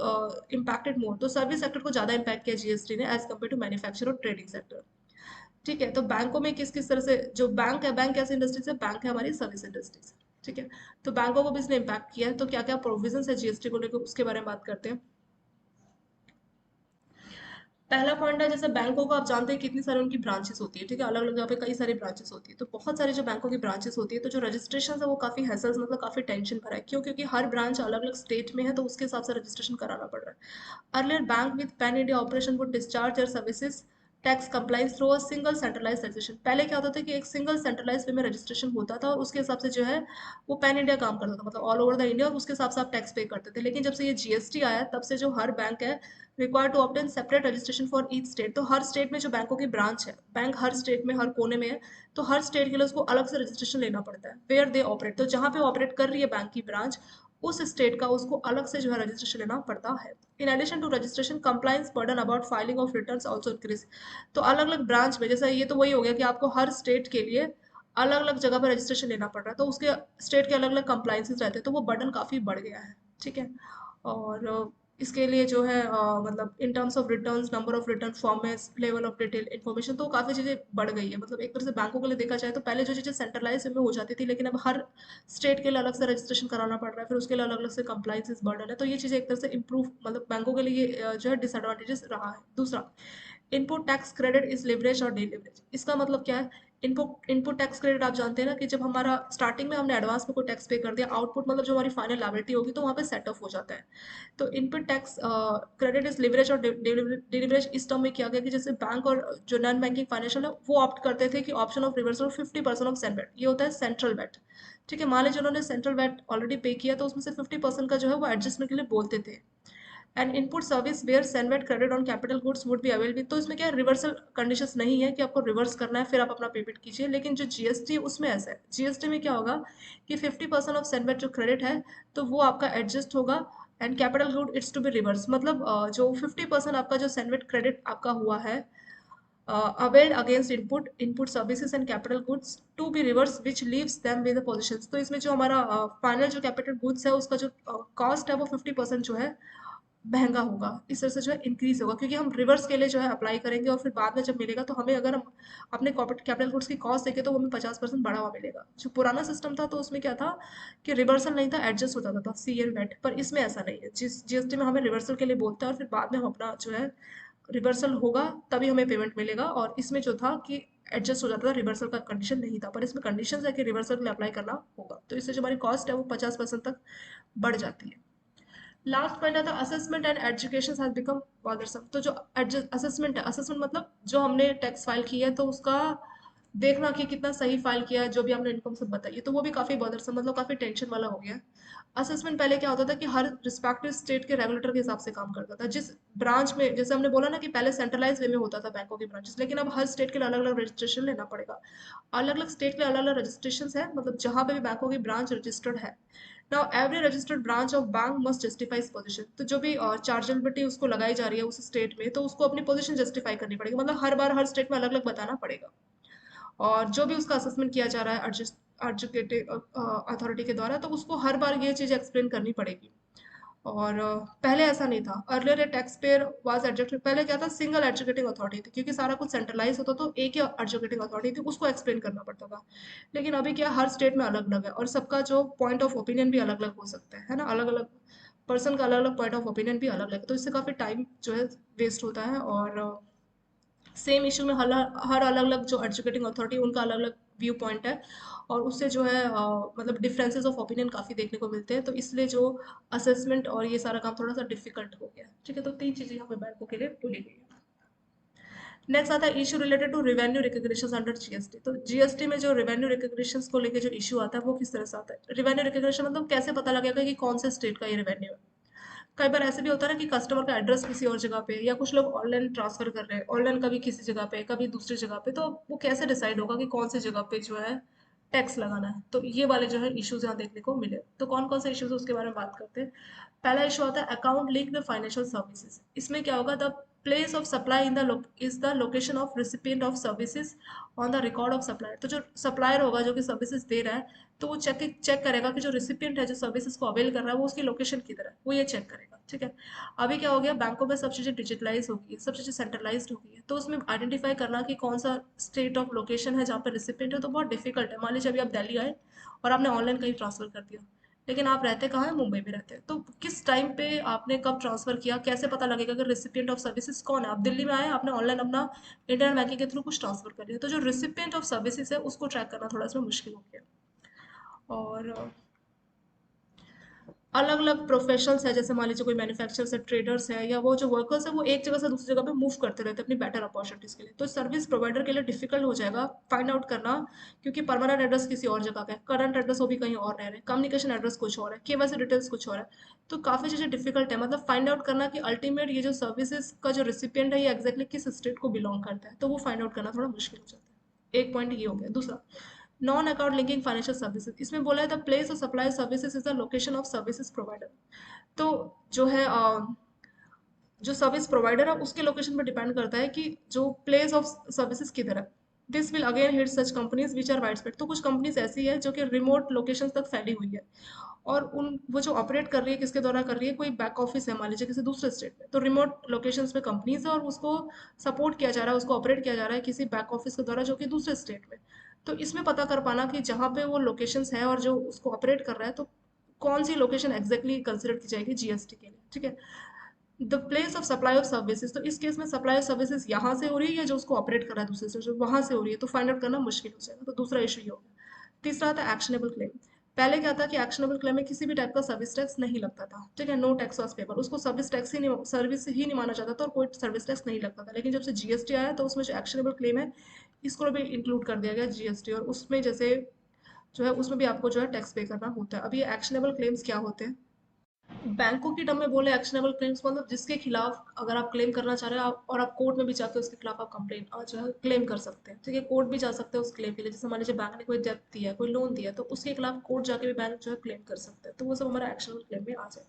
इम्पैक्टेड मोर, तो सर्विस सेक्टर को ज्यादा इम्पैक्ट किया जीएसटी ने एज कम्पेयर टू मैन्युफैक्चर और ट्रेडिंग सेक्टर। ठीक है, तो बैंकों में किस किस तरह से जो बैंक है, बैंक कैसी इंडस्ट्रीज है, बैंक है हमारी सर्विस इंडस्ट्रीज। ठीक है, तो बैंकों को भी इसने इम्पैक्ट किया है। तो क्या क्या प्रोविजन है जीएसटी को लेकर उसके बारे में बात करते हैं। पहला पॉइंट है, जैसे बैंकों को आप जानते हैं कितनी सारी उनकी ब्रांचेस होती है। ठीक है, अलग अलग जगह पे कई सारी ब्रांचेस होती है, तो बहुत सारी जो बैंकों की ब्रांचेस होती है, तो जो रजिस्ट्रेशन है वो काफी हैसल्स, मतलब काफी टेंशन भरा है। क्यों? क्योंकि हर ब्रांच अलग अलग स्टेट में है, तो उसके हिसाब से रजिस्ट्रेशन कराना पड़ रहा है। Earlier bank with pan India operation would discharge their services tax compliance through a single centralize registration. पहले क्या होता था कि एक सिंगल सेंट्रलाइज वे में रजिस्ट्रेशन होता था और उसके हिसाब से जो है वो पैन इंडिया काम करता था, मतलब ऑल ओवर द इंडिया, और उसके हिसाब से आप टैक्स पे करते थे। लेकिन जब से ये जीएसटी आया तब से जो हर बैंक है require to obtain separate registration for each state. तो हर स्टेट में जो बैंकों की ब्रांच है, बैंक हर स्टेट में हर कोने में है, तो हर स्टेट के लिए उसको अलग से रजिस्ट्रेशन लेना पड़ता है वेयर दे ऑपरेट। तो जहाँ पे ऑपरेट कर रही है बैंक की ब्रांच, उस स्टेट का उसको अलग से जो है रजिस्ट्रेशन लेना पड़ता है। In addition to registration compliance burden about filing of returns also increase. तो अलग अलग ब्रांच में, जैसा ये तो वही हो गया कि आपको हर स्टेट के लिए अलग अलग जगह पर रजिस्ट्रेशन लेना पड़ रहा है, तो उसके स्टेट के अलग अलग कंप्लाइंसेस रहते हैं, तो वो बर्डन काफ़ी बढ़ गया है। ठीक है, और इसके लिए जो है मतलब in terms of returns, number of return formats, level of detail information, तो काफ़ी चीज़ें बढ़ गई है। मतलब एक तरह से बैंकों के लिए देखा जाए तो पहले जो चीज़ें सेंट्रलाइज में हो जाती थी, लेकिन अब हर स्टेट के लिए अलग से रजिस्ट्रेशन कराना पड़ रहा है, फिर उसके लिए अलग अलग से कंप्लाइंसेस बर्डन है। तो ये चीज़ें एक तरह से इंप्रूव, मतलब बैंकों के लिए जो है डिसएडवांटेजेस रहा है। दूसरा, input tax credit is leverage और डीलिवरेज। इसका मतलब क्या है? इनपुट टैक्स क्रेडिट आप जानते हैं ना कि जब हमारा स्टार्टिंग में हमने एडवांस में कोई टैक्स पे कर दिया, आउटपुट मतलब जो हमारी फाइनल लायबिलिटी होगी तो वहाँ पे सेट ऑफ हो जाता है। तो input tax credit is leverage और डिलीवरेज इस टर्म में किया गया कि जैसे बैंक और जो नॉन बैंकिंग फाइनेंशियल है वो ऑप्ट करते थे कि option of reversal 50% of CENVAT, ये होता है सेंट्रल वेट। ठीक है, मान लीजिए उन्होंने सेंट्रल वेट ऑलरेडी पे किया तो उसमें से 50% का जो है वो एडजस्टमेंट के लिए बोलते थे। And input service where CENVAT credit on capital goods would be available. तो इसमें क्या है, रिवर्सल कंडीशंस नहीं है कि आपको रिवर्स करना है फिर आप अपना पेमेंट कीजिए। लेकिन जो जीएसटी है उसमें ऐसा है, जीएसटी में क्या होगा कि 50% ऑफ सेनवेट जो क्रेडिट है तो वो आपका एडजस्ट होगा। And capital good it's to be reverse, मतलब जो 50% आपका जो सेनवेट क्रेडिट आपका हुआ है availed against input services and capital goods to be reversed which leaves them with the positions। तो इसमें जो हमारा फाइनल जो कैपिटल गुड्स है उसका जो कॉस्ट है वो 50% जो है महंगा होगा, इस तरह से जो है इंक्रीज होगा, क्योंकि हम रिवर्स के लिए जो है अप्लाई करेंगे और फिर बाद में जब मिलेगा तो हमें, अगर हम अपने कैपिटल गुड्स की कॉस्ट देखें तो वो हमें 50% बढ़ा हुआ मिलेगा। जो पुराना सिस्टम था तो उसमें क्या था कि रिवर्सल नहीं था, एडजस्ट हो जाता था सी एल वेट, पर इसमें ऐसा नहीं है। जिस जीएसटी में हमें रिवर्सल के लिए बोलते हैं और फिर बाद में हम अपना जो है रिवर्सल होगा तभी हमें पेमेंट मिलेगा। और इसमें जो था कि एडजस्ट हो जाता था, रिवर्सल का कंडीशन नहीं था, पर इसमें कंडीशन है कि रिवर्सल के लिए अप्लाई करना होगा, तो इससे जो हमारी कॉस्ट है वो 50% तक बढ़ जाती है। लास्ट पॉइंट आता है assessment and education has become bothersome. तो जो असेसमेंट है, असेसमेंट मतलब जो हमने टैक्स फाइल की है तो उसका देखना कि कितना सही फाइल किया है, जो भी हमने इनकम सब बताई है, तो वो भी काफ़ी बॉदरसम, मतलब काफ़ी टेंशन वाला हो गया है। असेसमेंट पहले क्या होता था कि हर रिस्पेक्टिव स्टेट के रेगुलेटर के हिसाब से काम करता था। जिस ब्रांच में, जैसे हमने बोला ना कि पहले सेंट्रलाइज वे में होता था बैंकों की ब्रांचेस, लेकिन अब हर स्टेट के लिए अलग अलग रजिस्ट्रेशन लेना पड़ेगा। अलग अलग स्टेट के लिए अलग अलग रजिस्ट्रेशन है, मतलब जहाँ पे भी बैंकों की ब्रांच रजिस्टर्ड है। Now every registered branch of bank must justify इस पोजीशन। तो जो भी चार्जेबिलिटी उसको लगाई जा रही है उस स्टेट में, तो उसको अपनी पोजीशन जस्टिफाई करनी पड़ेगी, मतलब हर बार हर स्टेट में अलग अलग बताना पड़ेगा। और जो भी उसका असेसमेंट किया जा रहा है एडजुकेटिव अथॉरिटी के द्वारा, तो उसको हर बार ये चीज़ एक्सप्लेन करनी पड़ेगी। और पहले ऐसा नहीं था। Earlier A tax payer was adjudicating, पहले क्या था, सिंगल एडजुकेटिंग अथॉरिटी थी, क्योंकि सारा कुछ सेंट्रलाइज होता तो एक ही एडजुकेटिंग अथॉरिटी थी, उसको एक्सप्लेन करना पड़ता था। लेकिन अभी क्या, हर स्टेट में अलग अलग है और सबका जो पॉइंट ऑफ ओपिनियन भी अलग अलग हो सकता है ना, अलग अलग पर्सन का अलग अलग पॉइंट ऑफ ओपिनियन भी अलग अलग है, तो इससे काफ़ी टाइम जो है वेस्ट होता है। और सेम इशू में हर अलग अलग जो एजुकेटिंग अथॉरिटी उनका अलग अलग व्यू पॉइंट है, और उससे जो है मतलब डिफरेंसेस ऑफ ओपिनियन काफ़ी देखने को मिलते हैं, तो इसलिए जो असेसमेंट और ये सारा काम थोड़ा सा डिफिकल्ट हो गया है। ठीक है, तो तीन चीज़ें यहाँ पे बैंकों के लिए बोली गई है। नेक्स्ट आता है issue related to revenue recognition under GST. तो जीएसटी में जो रेवेन्यू रिकग्निशन को लेके जो इशू आता है वो किस तरह से आता है? रेवेन्यू रिकग्निशन मतलब कैसे पता लगेगा कि कौन से स्टेट का ये रेवेन्यू है। कई बार ऐसे भी होता है ना कि कस्टमर का एड्रेस किसी और जगह पे, या कुछ लोग ऑनलाइन ट्रांसफर कर रहे हैं, ऑनलाइन कभी किसी जगह पे कभी दूसरी जगह पे, तो वो कैसे डिसाइड होगा कि कौन सी जगह पे जो है टैक्स लगाना है? तो ये वाले जो है इश्यूज यहाँ देखने को मिले। तो कौन कौन से इश्यूज उसके बारे में बात करते हैं। पहला इशू आता है account link the financial services. इसमें क्या होगा? The place of supply in the is the location of recipient of services on the record of supplier. तो जो सप्लायर होगा जो कि सर्विसेज दे रहा है, तो वो चेक चेक करेगा कि जो रिसिपिएंट है जो सर्विसेज को अवेल कर रहा है वो उसकी लोकेशन किधर है, वो ये चेक करेगा। ठीक है। अभी क्या हो गया, बैंकों में सब चीज़ें डिजिटलाइज हो गई है, सब चीज़ें सेंट्रलाइज्ड हो गई है, तो उसमें आइडेंटिफाई करना कि कौन सा स्टेट ऑफ लोकेशन है जहाँ पर रिसिपिएंट है तो बहुत डिफिकल्ट है। मान लीजिए अभी आप दिल्ली आए और आपने ऑनलाइन कहीं ट्रांसफर कर दिया, लेकिन आप रहते कहाँ हैं? मुंबई में रहते हैं। तो किस टाइम पे आपने कब ट्रांसफर किया, कैसे पता लगेगा कि रिसिपिएंट ऑफ सर्विसेज कौन है? आप दिल्ली में आए, आपने ऑनलाइन अपना इंटरनेट बैंकिंग के थ्रू कुछ ट्रांसफर कर लिया, तो जो रिसिपिएंट ऑफ सर्विसेज है उसको ट्रैक करना थोड़ा इसमें मुश्किल हो गया। और अलग अलग प्रोफेशंस है, जैसे मान लीजिए कोई मैन्युफैक्चरर्स है, ट्रेडर्स है, या वो जो वर्कर्स है वो एक जगह से दूसरी जगह पे मूव करते रहते हैं अपनी बेटर अपॉर्चुनिटीज के लिए, तो सर्विस प्रोवाइडर के लिए डिफिकल्ट हो जाएगा फाइंड आउट करना, क्योंकि परमानेंट एड्रेस किसी और जगह का है, करंट एड्रेस वो भी कहीं और रह रहे हैं, कम्युनिकेशन एड्रेस कुछ और है, केवाईसी डिटेल्स कुछ और है। तो काफ़ी चीज़ें डिफिकल्ट है, मतलब फाइंड आउट करना कि अल्टीमेट ये जो सर्विसेज का जो रिसिपिएंट है ये एक्जैक्टली किस स्टेट को बिलोंग करता है, तो वो फाइंड आउट करना थोड़ा मुश्किल हो जाता है। एक पॉइंट ये हो गया। दूसरा, non account linking financial services. इसमें बोला है the place of supply services is the location of services provider. तो जो है जो सर्विस प्रोवाइडर है उसके लोकेशन पर डिपेंड करता है कि जो प्लेस ऑफ सर्विसेज किधर है। This will again hit such companies which are wide spread. तो कुछ कंपनीज ऐसी है जो कि रिमोट लोकेशन तक फैली हुई है, और उन वो जो ऑपरेट कर रही है किसके द्वारा कर रही है? कोई बैक ऑफिस है मान लीजिए किसी दूसरे स्टेट में, तो रिमोट लोकेशंस में कंपनीज है और उसको सपोर्ट किया जा रहा है, उसको ऑपरेट किया जा रहा है किसी बैक ऑफिस के द्वारा जो कि दूसरे स्टेट में। तो इसमें पता कर पाना कि जहाँ पे वो लोकेशंस है और जो उसको ऑपरेट कर रहा है, तो कौन सी लोकेशन एग्जैक्टली कंसिडर की जाएगी जीएसटी के लिए। ठीक है। The place of supply of services. तो इस केस में सप्लाई ऑफ सर्विसेज यहाँ से हो रही है या जो उसको ऑपरेट कर रहा है दूसरे से जो वहां से हो रही है, तो फाइंड आउट करना मुश्किल हो जाएगा। तो दूसरा इशू ये हो गया। तीसरा आता है एक्शनेबल क्लेम। पहले क्या था कि एक्शनेबल क्लेम में किसी भी टाइप का सर्विस टैक्स नहीं लगता था। ठीक है, नो टैक्स वाज पेबल, उसको सर्विस टैक्स ही नहीं, सर्विस ही नहीं माना जाता था और कोई सर्विस टैक्स नहीं लगता था। लेकिन जब से जीएसटी आया तो उसमें जो एक्शनेबल क्लेम है इसको भी इंक्लूड कर दिया गया जीएसटी, और उसमें जैसे जो है उसमें भी आपको जो है टैक्स पे करना होता है। अब ये एक्शनेबल क्लेम्स क्या होते हैं? बैंकों की टर्म में बोले एक्शनेबल क्लेम्स मतलब जिसके खिलाफ अगर आप क्लेम करना चाह रहे हैं आप, और आप कोर्ट में भी जाके उसके खिलाफ आप कंप्लेन जो है क्लेम कर सकते हैं। ठीक है, कोर्ट भी जा सकते हैं उस क्लेम के लिए। जैसे मान लीजिए बैंक ने कोई डेब्ट दिया है, कोई लोन दिया है, तो उसके खिलाफ कोर्ट जाके भी बैंक जो है क्लेम कर सकते हैं। तो वो सब हमारा एक्शनेबल क्लेम में आ जाए।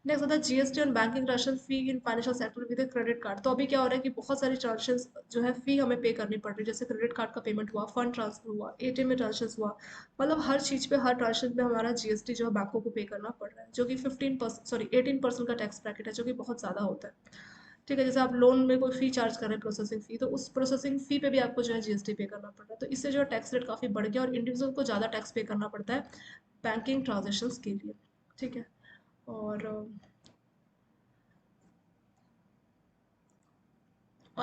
नेक्स्ट होता है GST on banking transaction fee in financial sector with credit card. तो अभी क्या हो रहा है कि बहुत सारी ट्रांजेक्शन जो है फी हमें पे करनी पड़ रही है, जैसे क्रेडिट कार्ड का पेमेंट हुआ, फंड ट्रांसफर हुआ, एटीएम में ट्रांजेक्शन हुआ, मतलब हर चीज़ पे हर ट्रांजेक्शन पे हमारा जीएसटी जो है बैंकों को पे करना पड़ रहा है, जो कि 15% सॉरी 18% का टैक्स ब्रैकेट है, जो कि बहुत ज़्यादा होता है। ठीक है, जैसे आप लोन में कोई फी चार्ज कर रहे हैं प्रोसेसिंग फी, तो उस प्रोसेसिंग फी पे भी आपको जो है जीएसटी पे करना पड़ रहा है। तो इससे जो है टैक्स रेट काफ़ी बढ़ गया और इंडिविजुअल को ज़्यादा टैक्स पे करना पड़ता है बैंकिंग ट्रांजेक्शन्स के लिए। ठीक है। और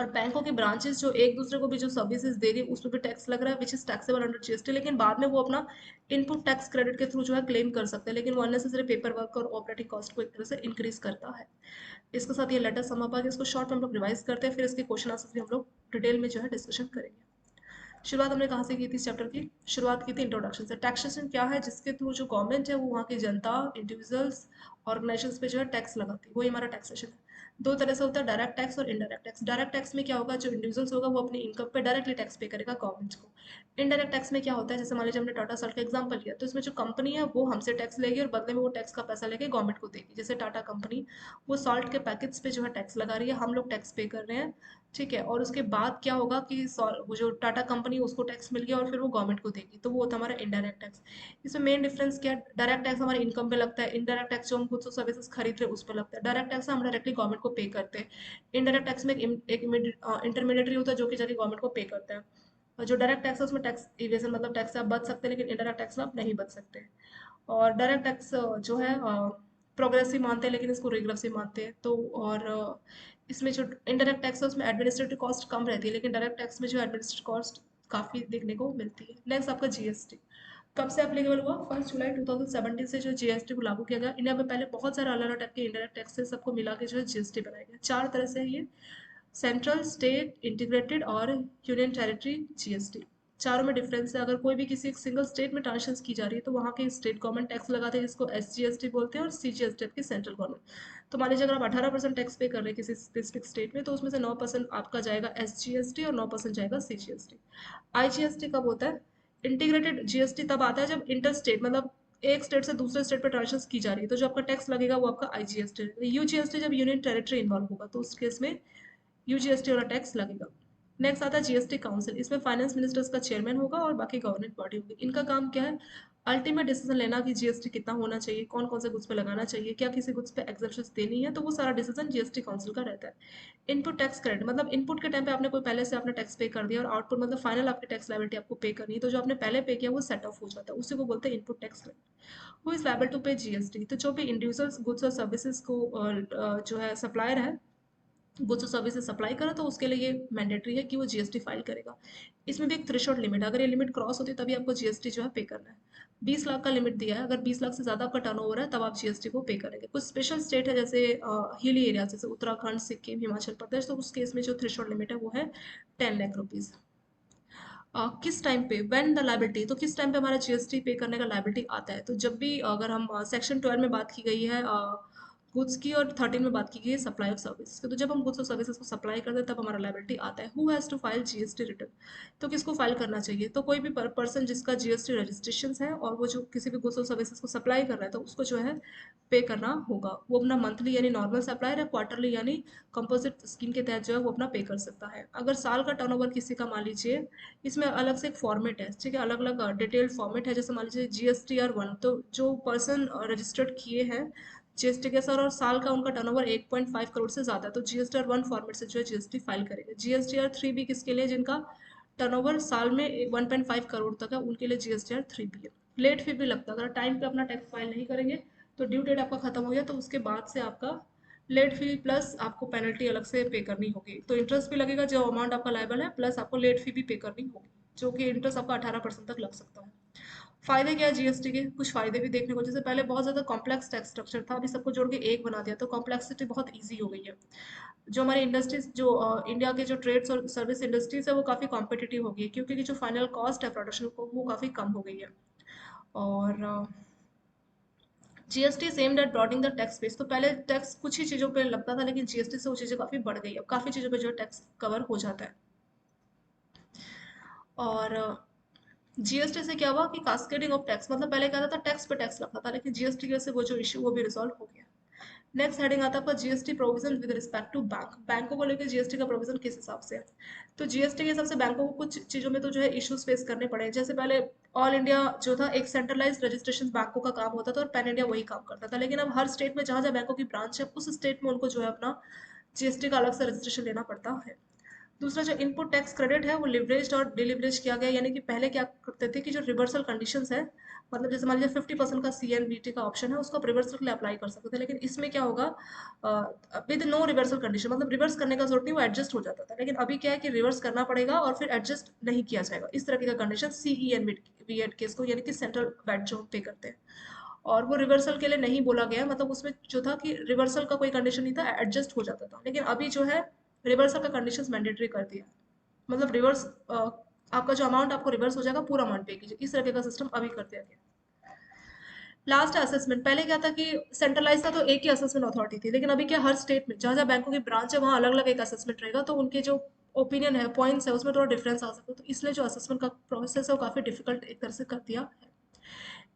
बैंकों के ब्रांचेस जो एक दूसरे को भी जो सर्विसेज दे रही है उसमें भी टैक्स लग रहा है, which is taxable under GST. लेकिन बाद में वो अपना इनपुट टैक्स क्रेडिट के थ्रू जो है क्लेम कर सकते हैं, लेकिन वो अननेसेसरी पेपर वर्क और ऑपरेटिंग कॉस्ट को एक तरह से इंक्रीज करता है। इसके साथ ये लेटर सम अप आ गया, इसको शॉर्ट में हम लोग रिवाइज करते हैं, फिर इसके क्वेश्चन आंसर भी हम लोग डिटेल में जो है डिस्कशन करेंगे। शुरुआत हमने कहाँ से की थी इस चैप्टर की? शुरुआत की थी इंट्रोडक्शन से। टैक्सेशन क्या है? जिसके थ्रू जो गवर्नमेंट है वो वहाँ की जनता, इंडिविजुअल्स, ऑर्गेनाइजेशंस पे जो है टैक्स लगाती है, वही हमारा टैक्सेशन है। दो तरह से होता है, डायरेक्ट टैक्स और इनडायरेक्ट टैक्स। डायरेक्ट टैक्स में क्या होगा, जो इंडिविजुअल्स होगा वो अपनी इनकम पे डायरेक्टली टैक्स पे करेगा गवर्नमेंट को। इनडायरेक्ट टैक्स में क्या होता है, जैसे मान लीजिए हमने टाटा सॉल्ट का एग्जांपल लिया, तो इसमें जो कंपनी है वो हमसे टैक्स लेगी और बदले में वो टैक्स का पैसा लेके गवर्नमेंट को देगी। जैसे टाटा कंपनी वो सॉल्ट के पैकेट्स पे जो है टैक्स लगा रही है, हम लोग टैक्स पे कर रहे हैं। ठीक है, और उसके बाद क्या होगा कि वो जो टाटा कंपनी उसको टैक्स मिल गया और फिर वो गवर्नमेंट को देगी, तो वो होता है हमारा इनडायरेक्ट टैक्स। इसमें मेन डिफरेंस क्या है? डायरेक्ट टैक्स हमारे इनकम पे लगता है, इनडायरेक्ट टैक्स जो हम खुद से सर्विसेज खरीद रहे हैं उस पर लगता है। डायरेक्ट टैक्स हम डायरेक्टली गवर्नमेंट को पे करते हैं। इनडायरेक्ट टैक्स में एक इंटरमीडिएटरी होता है जो कि जाके गवर्नमेंट को पे करता है। और जो डायरेक्ट टैक्स है उसमें टैक्स इवेजन मतलब टैक्स से आप बच सकते हैं, लेकिन इनडायरेक्ट टैक्स में आप नहीं बच सकते। और डायरेक्ट टैक्स जो है प्रोग्रेसिव मानते हैं, लेकिन इसको रिग्रेसिव मानते हैं। तो और इसमें जो इनडायरेक्ट टैक्स है उसमें एडमिनिस्ट्रेटिव कॉस्ट कम रहती है, लेकिन डायरेक्ट टैक्स में जो एडमिनिस्ट्रेटिव कॉस्ट काफ़ी देखने को मिलती है। नेक्स्ट आपका जीएसटी कब से एप्लीकेबल हुआ? 1 जुलाई 2017 से जो जीएसटी को लागू किया गया। इंडिया में पहले बहुत सारे अलग अलग टाइप के इंडायरेक्ट टैक्स सबको मिला के जो है जीएसटी बनाया गया। चार तरह से है ये। सेंट्रल, स्टेट, इंटीग्रेटेड और यूनियन टेरिटरी जीएसटी। चारों में डिफरेंस है। अगर कोई भी किसी एक सिंगल स्टेट में ट्रांजेक्शन की जा रही है तो वहाँ के स्टेट गवर्नमेंट टैक्स लगाते हैं, जिसको एसजीएसटी बोलते हैं, और सीजीएसटी की सेंट्रल गवर्नमेंट। तो मान लीजिए अगर आप 18% टैक्स पे कर रहे हैं किसी स्पेसिफिक स्टेट में, तो उसमें से 9% आपका जाएगा एसजीएसटी और 9% जाएगा सीजीएसटी। आईजीएसटी कब होता है? इंटीग्रेटेड जीएसटी तब आता है जब इंटर स्टेट, मतलब एक स्टेट से दूसरे स्टेट पर ट्रांजेक्शन की जा रही है, तो जो आपका टैक्स लगेगा वो आपका आईजीएसटी। यूजीएसटी जब यूनियन टेरिटरी इन्वॉल्व होगा तो उस केस में यूजीएसटी वाला टैक्स लगेगा। नेक्स्ट आता है जीएसटी काउंसिल। इसमें फाइनेंस मिनिस्टर्स का चेयरमैन होगा और बाकी गवर्निंग बॉडी होगी। इनका काम क्या है? अल्टीमेट डिसीजन लेना कि जीएसटी कितना होना चाहिए, कौन कौन से गुड्स पे लगाना चाहिए, क्या किसी गुड्स पे एग्जेप्शंस देनी है, तो वो सारा डिसीजन जीएसटी काउंसिल का रहता है। इनपुट टैक्स क्रेडिट, मतलब इनपुट के टाइम पे आपने कोई पहले से आपने टैक्स पे कर दिया और आउटपुट मतलब फाइनल आपकी टैक्स लायबिलिटी आपको पे करनी है, तो जो आपने पहले पे किया वो सेट ऑफ हो जाता है, उसी को बोलते हैं input tax credit. Who is liable to pay GST? तो जो भी इंडिविजुअल्स गुड्स और सर्विसेज को जो है सप्लायर है, गुड्स और सर्विसेज सप्लाई करा, तो उसके लिए ये मैंडेटरी है कि वो जीएसटी फाइल करेगा। इसमें भी एक थ्रेशोल्ड लिमिट है, अगर ये लिमिट क्रॉस होती है तभी आपको जीएसटी जो है पे करना है। 20 लाख का लिमिट दिया है, अगर 20 लाख से ज़्यादा आपका टर्नओवर है तब आप जीएसटी को पे करेंगे। कुछ स्पेशल स्टेट है जैसे हिली एरिया जैसे उत्तराखंड, सिक्किम, हिमाचल प्रदेश, तो उस केस में जो थ्रेशोल्ड लिमिट है वो है 10 लाख रुपीज़। किस टाइम पे व्हेन द लायबिलिटी, तो किस टाइम पे हमारा जीएसटी पे करने का लायबिलिटी आता है? तो जब भी अगर हम सेक्शन 12 में बात की गई है गुड्स की, और 13 में बात की गई है सप्लाई ऑफ सर्विस की, तो जब हम गुड्स और सर्विसेज को सप्लाई करते हैं तब हमारा लायबिलिटी आता है। Who has to file GST return? तो किसको फाइल करना चाहिए? तो कोई भी पर्सन जिसका जीएसटी रजिस्ट्रेशन है और वो जो किसी भी गुड्स और सर्विसेज को सप्लाई कर रहा है, तो उसको जो है पे करना होगा। वो अपना मंथली यानी नॉर्मल सप्लायर है, क्वार्टरली यानी कंपोजिट स्कीम के तहत जो है वो अपना पे कर सकता है। अगर साल का टर्नओवर किसी का मान लीजिए, इसमें अलग से एक फॉर्मेट है, ठीक है, अलग अलग डिटेल फॉर्मेट है। जैसे मान लीजिए जीएसटीआर 1, तो जो पर्सन रजिस्टर्ड किए हैं जीएसटी के सर और साल का उनका टर्नओवर 1.5 करोड़ से ज़्यादा है, तो जीएसटीआर 1 फॉर्मेट से जो है जीएसटी फाइल करेंगे। जीएसटीआर 3 भी किसके लिए? जिनका टर्नओवर साल में 1.5 करोड़ तक है, उनके लिए जीएसटीआर 3 भी है। लेट फी भी लगता है, अगर टाइम पे अपना टैक्स फाइल नहीं करेंगे तो ड्यू डेट आपका खत्म हो गया तो उसके बाद से आपका लेट फी प्लस आपको पेनल्टी अलग से पे करनी होगी। तो इंटरेस्ट भी लगेगा जो अमाउंट आपका लायबल है, प्लस आपको लेट फी भी पे करनी होगी, जो कि इंटरेस्ट आपका 18% तक लग सकता है। फायदे क्या है जीएसटी के? कुछ फायदे भी देखने को, जैसे पहले बहुत ज़्यादा कॉम्प्लेक्स टैक्स स्ट्रक्चर था, अभी सबको जोड़ के एक बना दिया तो कॉम्प्लेक्सिटी बहुत ईजी हो गई है। जो हमारी इंडस्ट्रीज, जो इंडिया के जो ट्रेड्स और सर्विस इंडस्ट्रीज है वो काफ़ी कॉम्पिटिटिव हो गई है, क्योंकि जो फाइनल कॉस्ट है प्रोडक्शन को वो काफ़ी कम हो गई है। और GST is aimed at broadening the tax base. तो पहले टैक्स कुछ ही चीज़ों पे लगता था, लेकिन जीएसटी से वो चीज़ें काफ़ी बढ़ गई है, अब काफ़ी चीज़ों पे जो टैक्स कवर हो जाता है। और जीएसटी से क्या हुआ कि कास्केडिंग ऑफ टैक्स, मतलब पहले क्या था टैक्स पे टैक्स लगता था, लेकिन जीएसटी की वजह से वो जो इशू वो भी रिजॉल्व हो गया। नेक्स्ट हेडिंग आता है आपका GST provision with respect to bank. बैंकों को लेकर जीएसटी का प्रोविजन किस हिसाब से है? तो जीएसटी के हिसाब से बैंकों को कुछ चीज़ों में तो जो है इश्यूज फेस करने पड़े हैं। जैसे पहले ऑल इंडिया जो था एक सेंट्रलाइज्ड रजिस्ट्रेशन बैंकों का काम होता था और पैन इंडिया वही काम करता था, लेकिन अब हर स्टेट में जहाँ जहाँ बैंकों की ब्रांच है उस स्टेट में उनको जो है अपना जीएसटी का अलग से रजिस्ट्रेशन लेना पड़ता है। दूसरा जो इनपुट टैक्स क्रेडिट है वो लिवरेज और डिलिवरेज किया गया, यानी कि पहले क्या करते थे कि जो रिवर्सल कंडीशंस है, मतलब जैसे मान लीजिए 50% का सीएनबीटी का ऑप्शन है उसको आप रिवर्सल के लिए अप्लाई कर सकते थे, लेकिन इसमें क्या होगा विद नो रिवर्सल कंडीशन, मतलब रिवर्स करने का जरूरत नहीं, वो एडजस्ट हो जाता था। लेकिन अभी क्या है कि रिवर्स करना पड़ेगा और फिर एडजस्ट नहीं किया जाएगा, इस तरह का कंडीशन सीईएन वीएट केस को, यानी कि सेंट्रल वैट जो पे करते हैं, और वो रिवर्सल के लिए नहीं बोला गया, मतलब उसमें जो था कि रिवर्सल का कोई कंडीशन नहीं था, एडजस्ट हो जाता था। लेकिन अभी जो है रिवर्सल का कंडीशंस मैंडेटरी कर दिया, मतलब रिवर्स आपका जो अमाउंट आपको रिवर्स हो जाएगा, पूरा अमाउंट पे कीजिए, इस तरह का सिस्टम अभी कर दिया गया। लास्ट असेसमेंट, पहले क्या था कि सेंट्रलाइज था तो एक ही असेसमेंट अथॉरिटी थी, लेकिन अभी क्या हर स्टेट में जहाँ जहाँ बैंकों की ब्रांच है वहाँ अलग अलग एक असेसमेंट रहेगा, तो उनके जो ओपिनियन है, पॉइंट्स है, उसमें थोड़ा डिफरेंस आ सकता है, तो इसलिए जो असेसमेंट का प्रोसेस है वो काफ़ी डिफिकल्ट एक तरह से कर दिया है।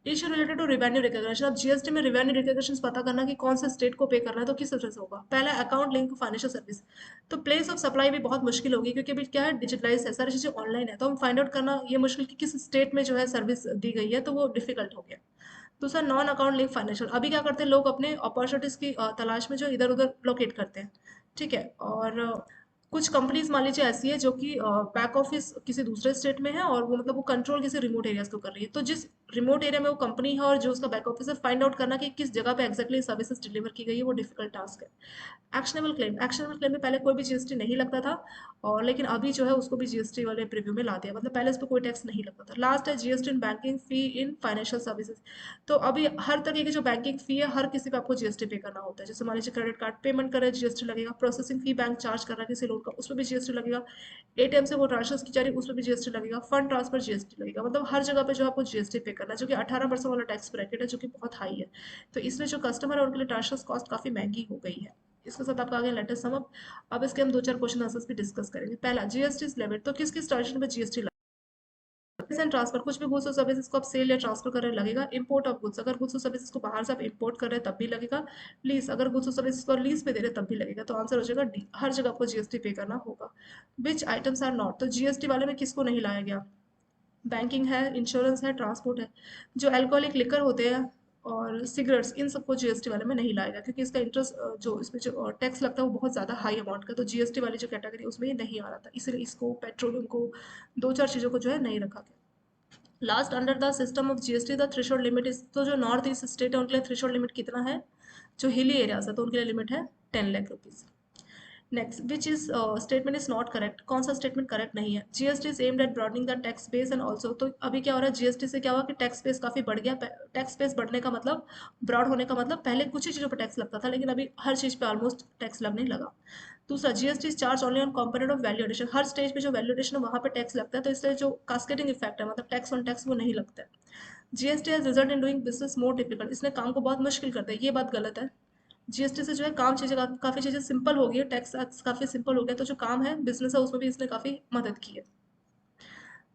Issue related to revenue recognition. अब जीएसटी में रिवेन्यू रिकग्निशन पता करना कि कौन से स्टेट को पे करना है, तो किस तरह से होगा? पहला account link to financial service. तो प्लेस ऑफ सप्लाई भी बहुत मुश्किल होगी, क्योंकि अभी क्या है डिजिटलाइज है, सारी चीज़ें ऑनलाइन है, तो हम फाइंड आउट करना ये मुश्किल कि किस स्टेट में जो है सर्विस दी गई है, तो वो डिफिकल्ट हो गया। दूसरा नॉन अकाउंट लिंक फाइनेंशियल, अभी क्या करते हैं लोग अपने अपॉर्चुनिटीज़ की तलाश में जो इधर उधर लोकेट करते हैं, ठीक है। और कुछ कंपनीज मान लीजिए ऐसी है जो कि बैक ऑफिस किसी दूसरे स्टेट में है और वो मतलब वो कंट्रोल किसी रिमोट एरियाज को कर रही है, तो जिस रिमोट एरिया में वो कंपनी है और जो उसका बैक ऑफिस है, फाइंड आउट करना कि किस जगह पे एक्जैक्टली सर्विसेज डिलीवर की गई है, वो डिफिकल्ट टास्क है। एक्शनेबल क्लेम में पहले कोई भी जीएसटी नहीं लगता था, और लेकिन अभी जो है उसको भी जीएसटी वाले प्रीव्यू में ला दिया, मतलब पहले इस पर कोई टैक्स नहीं लगता था। लास्ट है GST in banking fee in financial services. तो अभी हर तरीके की जो बैंकिंग फी है, हर किसी पे आपको जीएसटी पे करना होता है। जैसे मान लीजिए क्रेडिट कार्ड पेमेंट कर रहे हैं, जीएसटी लगेगा। प्रोसेसिंग फी बैंक चार्ज कर रहा है किसी लोन का, उसमें भी जीएसटी लगेगा। एटीएम से वो ट्रांसफर की जा रही है, उसमें भी जीएसटी लगेगा। फंड ट्रांसफर जीएसटी लगेगा। मतलब हर जगह पे जो आपको जीएसटी पे करना है, जो कि 18% वाला टैक्स ब्रैकेट है, जो कि बहुत हाई है। तो इसमें जो कस्टमर है उनके लिए ट्रांसफर कॉस्ट काफी महंगी हो गई है। इसके साथ आपका आगे लेटेस्ट सम अप। अब इसके हम दो चार क्वेश्चन आंसर्स भी डिस्कस करेंगे। पहला, जीएसटी लिमिट, तो किस किस ट्रांजेक्शन पे जीएसटी एंड ट्रांसफर, कुछ भी गुड्स और सर्विसेज को आप सेल या ट्रांसफर कर रहे हैं लगेगा। इंपोर्ट ऑफ गुड्स, अगर गुड्स और सर्विसेज को बाहर से आप इंपोर्ट कर रहे हैं तब भी लगेगा। लीज, अगर गुड्स और सर्विसेज को लीज पे दे रहे हैं तब भी लगेगा। तो आंसर हो जाएगा डी, हर जगह आपको जीएसटी पे करना होगा। विच आइटम्स आर नॉट, तो जीएसटी वाले में किसको नहीं लाया गया? बैंकिंग है, इंश्योरेंस है, ट्रांसपोर्ट है। जो अल्कोहलिक लिकर होते हैं और सिगरेट्स, इन सबको जीएसटी वाले में नहीं लाएगा, क्योंकि इसका इंटरेस्ट जो इसमें जो टैक्स लगता है वो बहुत ज़्यादा हाई अमाउंट का। तो जीएसटी वाली जो कैटेगरी है उसमें ये नहीं आ रहा था, इसलिए इसको, पेट्रोलियम को, दो चार चीज़ों को जो है नहीं रखा गया। Last, under the system of GST the threshold limit is, तो जो नॉर्थ ईस्ट स्टेट है उनके लिए थ्रेशोल्ड लिमिट कितना है? जो हिली एरियाज है तो उनके लिए लिमिट है 10 lakh rupees. Next, which is statement is not correct, कौन सा स्टेटमेंट करेक्ट नहीं है? GST is aimed eight broadening the tax base and also, तो अभी क्या हो रहा है, जीएसटी से क्या हुआ कि टैक्स बेस काफी बढ़ गया। टैक्स बेस बढ़ने का मतलब, ब्रॉड होने का मतलब, पहले कुछ ही चीजों पर टैक्स लगता था, लेकिन अभी हर चीज पे ऑलमोस्ट टैक्स लगने लगा। दूसरा, GST charge only on component of value addition, हर स्टेज पे जो वैल्यू एडिशन है वहां पे टैक्स लगता है, तो इससे जो कास्केडिंग इफेक्ट है, मतलब टैक्स ऑन टैक्स, वो नहीं लगता है। GST has result in doing business more difficult, इसने काम को बहुत मुश्किल कर दिया, ये बात गलत है। जीएसटी से जो है काम चीजें, काफी चीजें सिंपल हो गई है, टैक्स काफी सिंपल हो गया, तो जो काम है बिजनेस है उसमें भी इसने काफी मदद की है।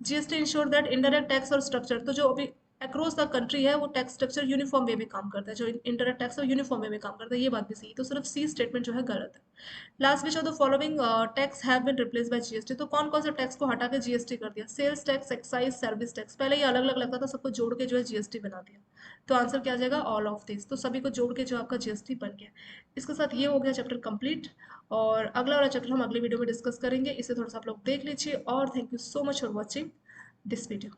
GST ensure that indirect tax और स्ट्रक्चर, तो जो अभी अक्रॉस द कंट्री है वो टैक्स स्ट्रक्चर यूनिफॉर्म वे में काम करता है, जो इनडायरेक्ट टैक्स है यूनिफॉर्म वे में काम करता है, ये बात भी सही है। तो सिर्फ सी स्टेटमेंट जो है गलत है। Last, which of the following tax have been replace by GST, तो कौन कौन से टैक्स को हटा के जीएसटी कर दिया? Sales tax, excise, service tax, पहले ये अलग अलग लगता था, सबको जोड़ के जो है जीएसटी बना दिया। तो आंसर क्या आ जाएगा? ऑल ऑफ दिस, तो सभी को जोड़ के जो आपका जीएसटी बन गया। इसके साथ ये हो गया चैप्टर कंप्लीट, और अगला वाला चैप्टर हम अगले वीडियो में डिस्कस करेंगे, इसे थोड़ा सा आप लोग देख लीजिए, और thank you so much for watching this video.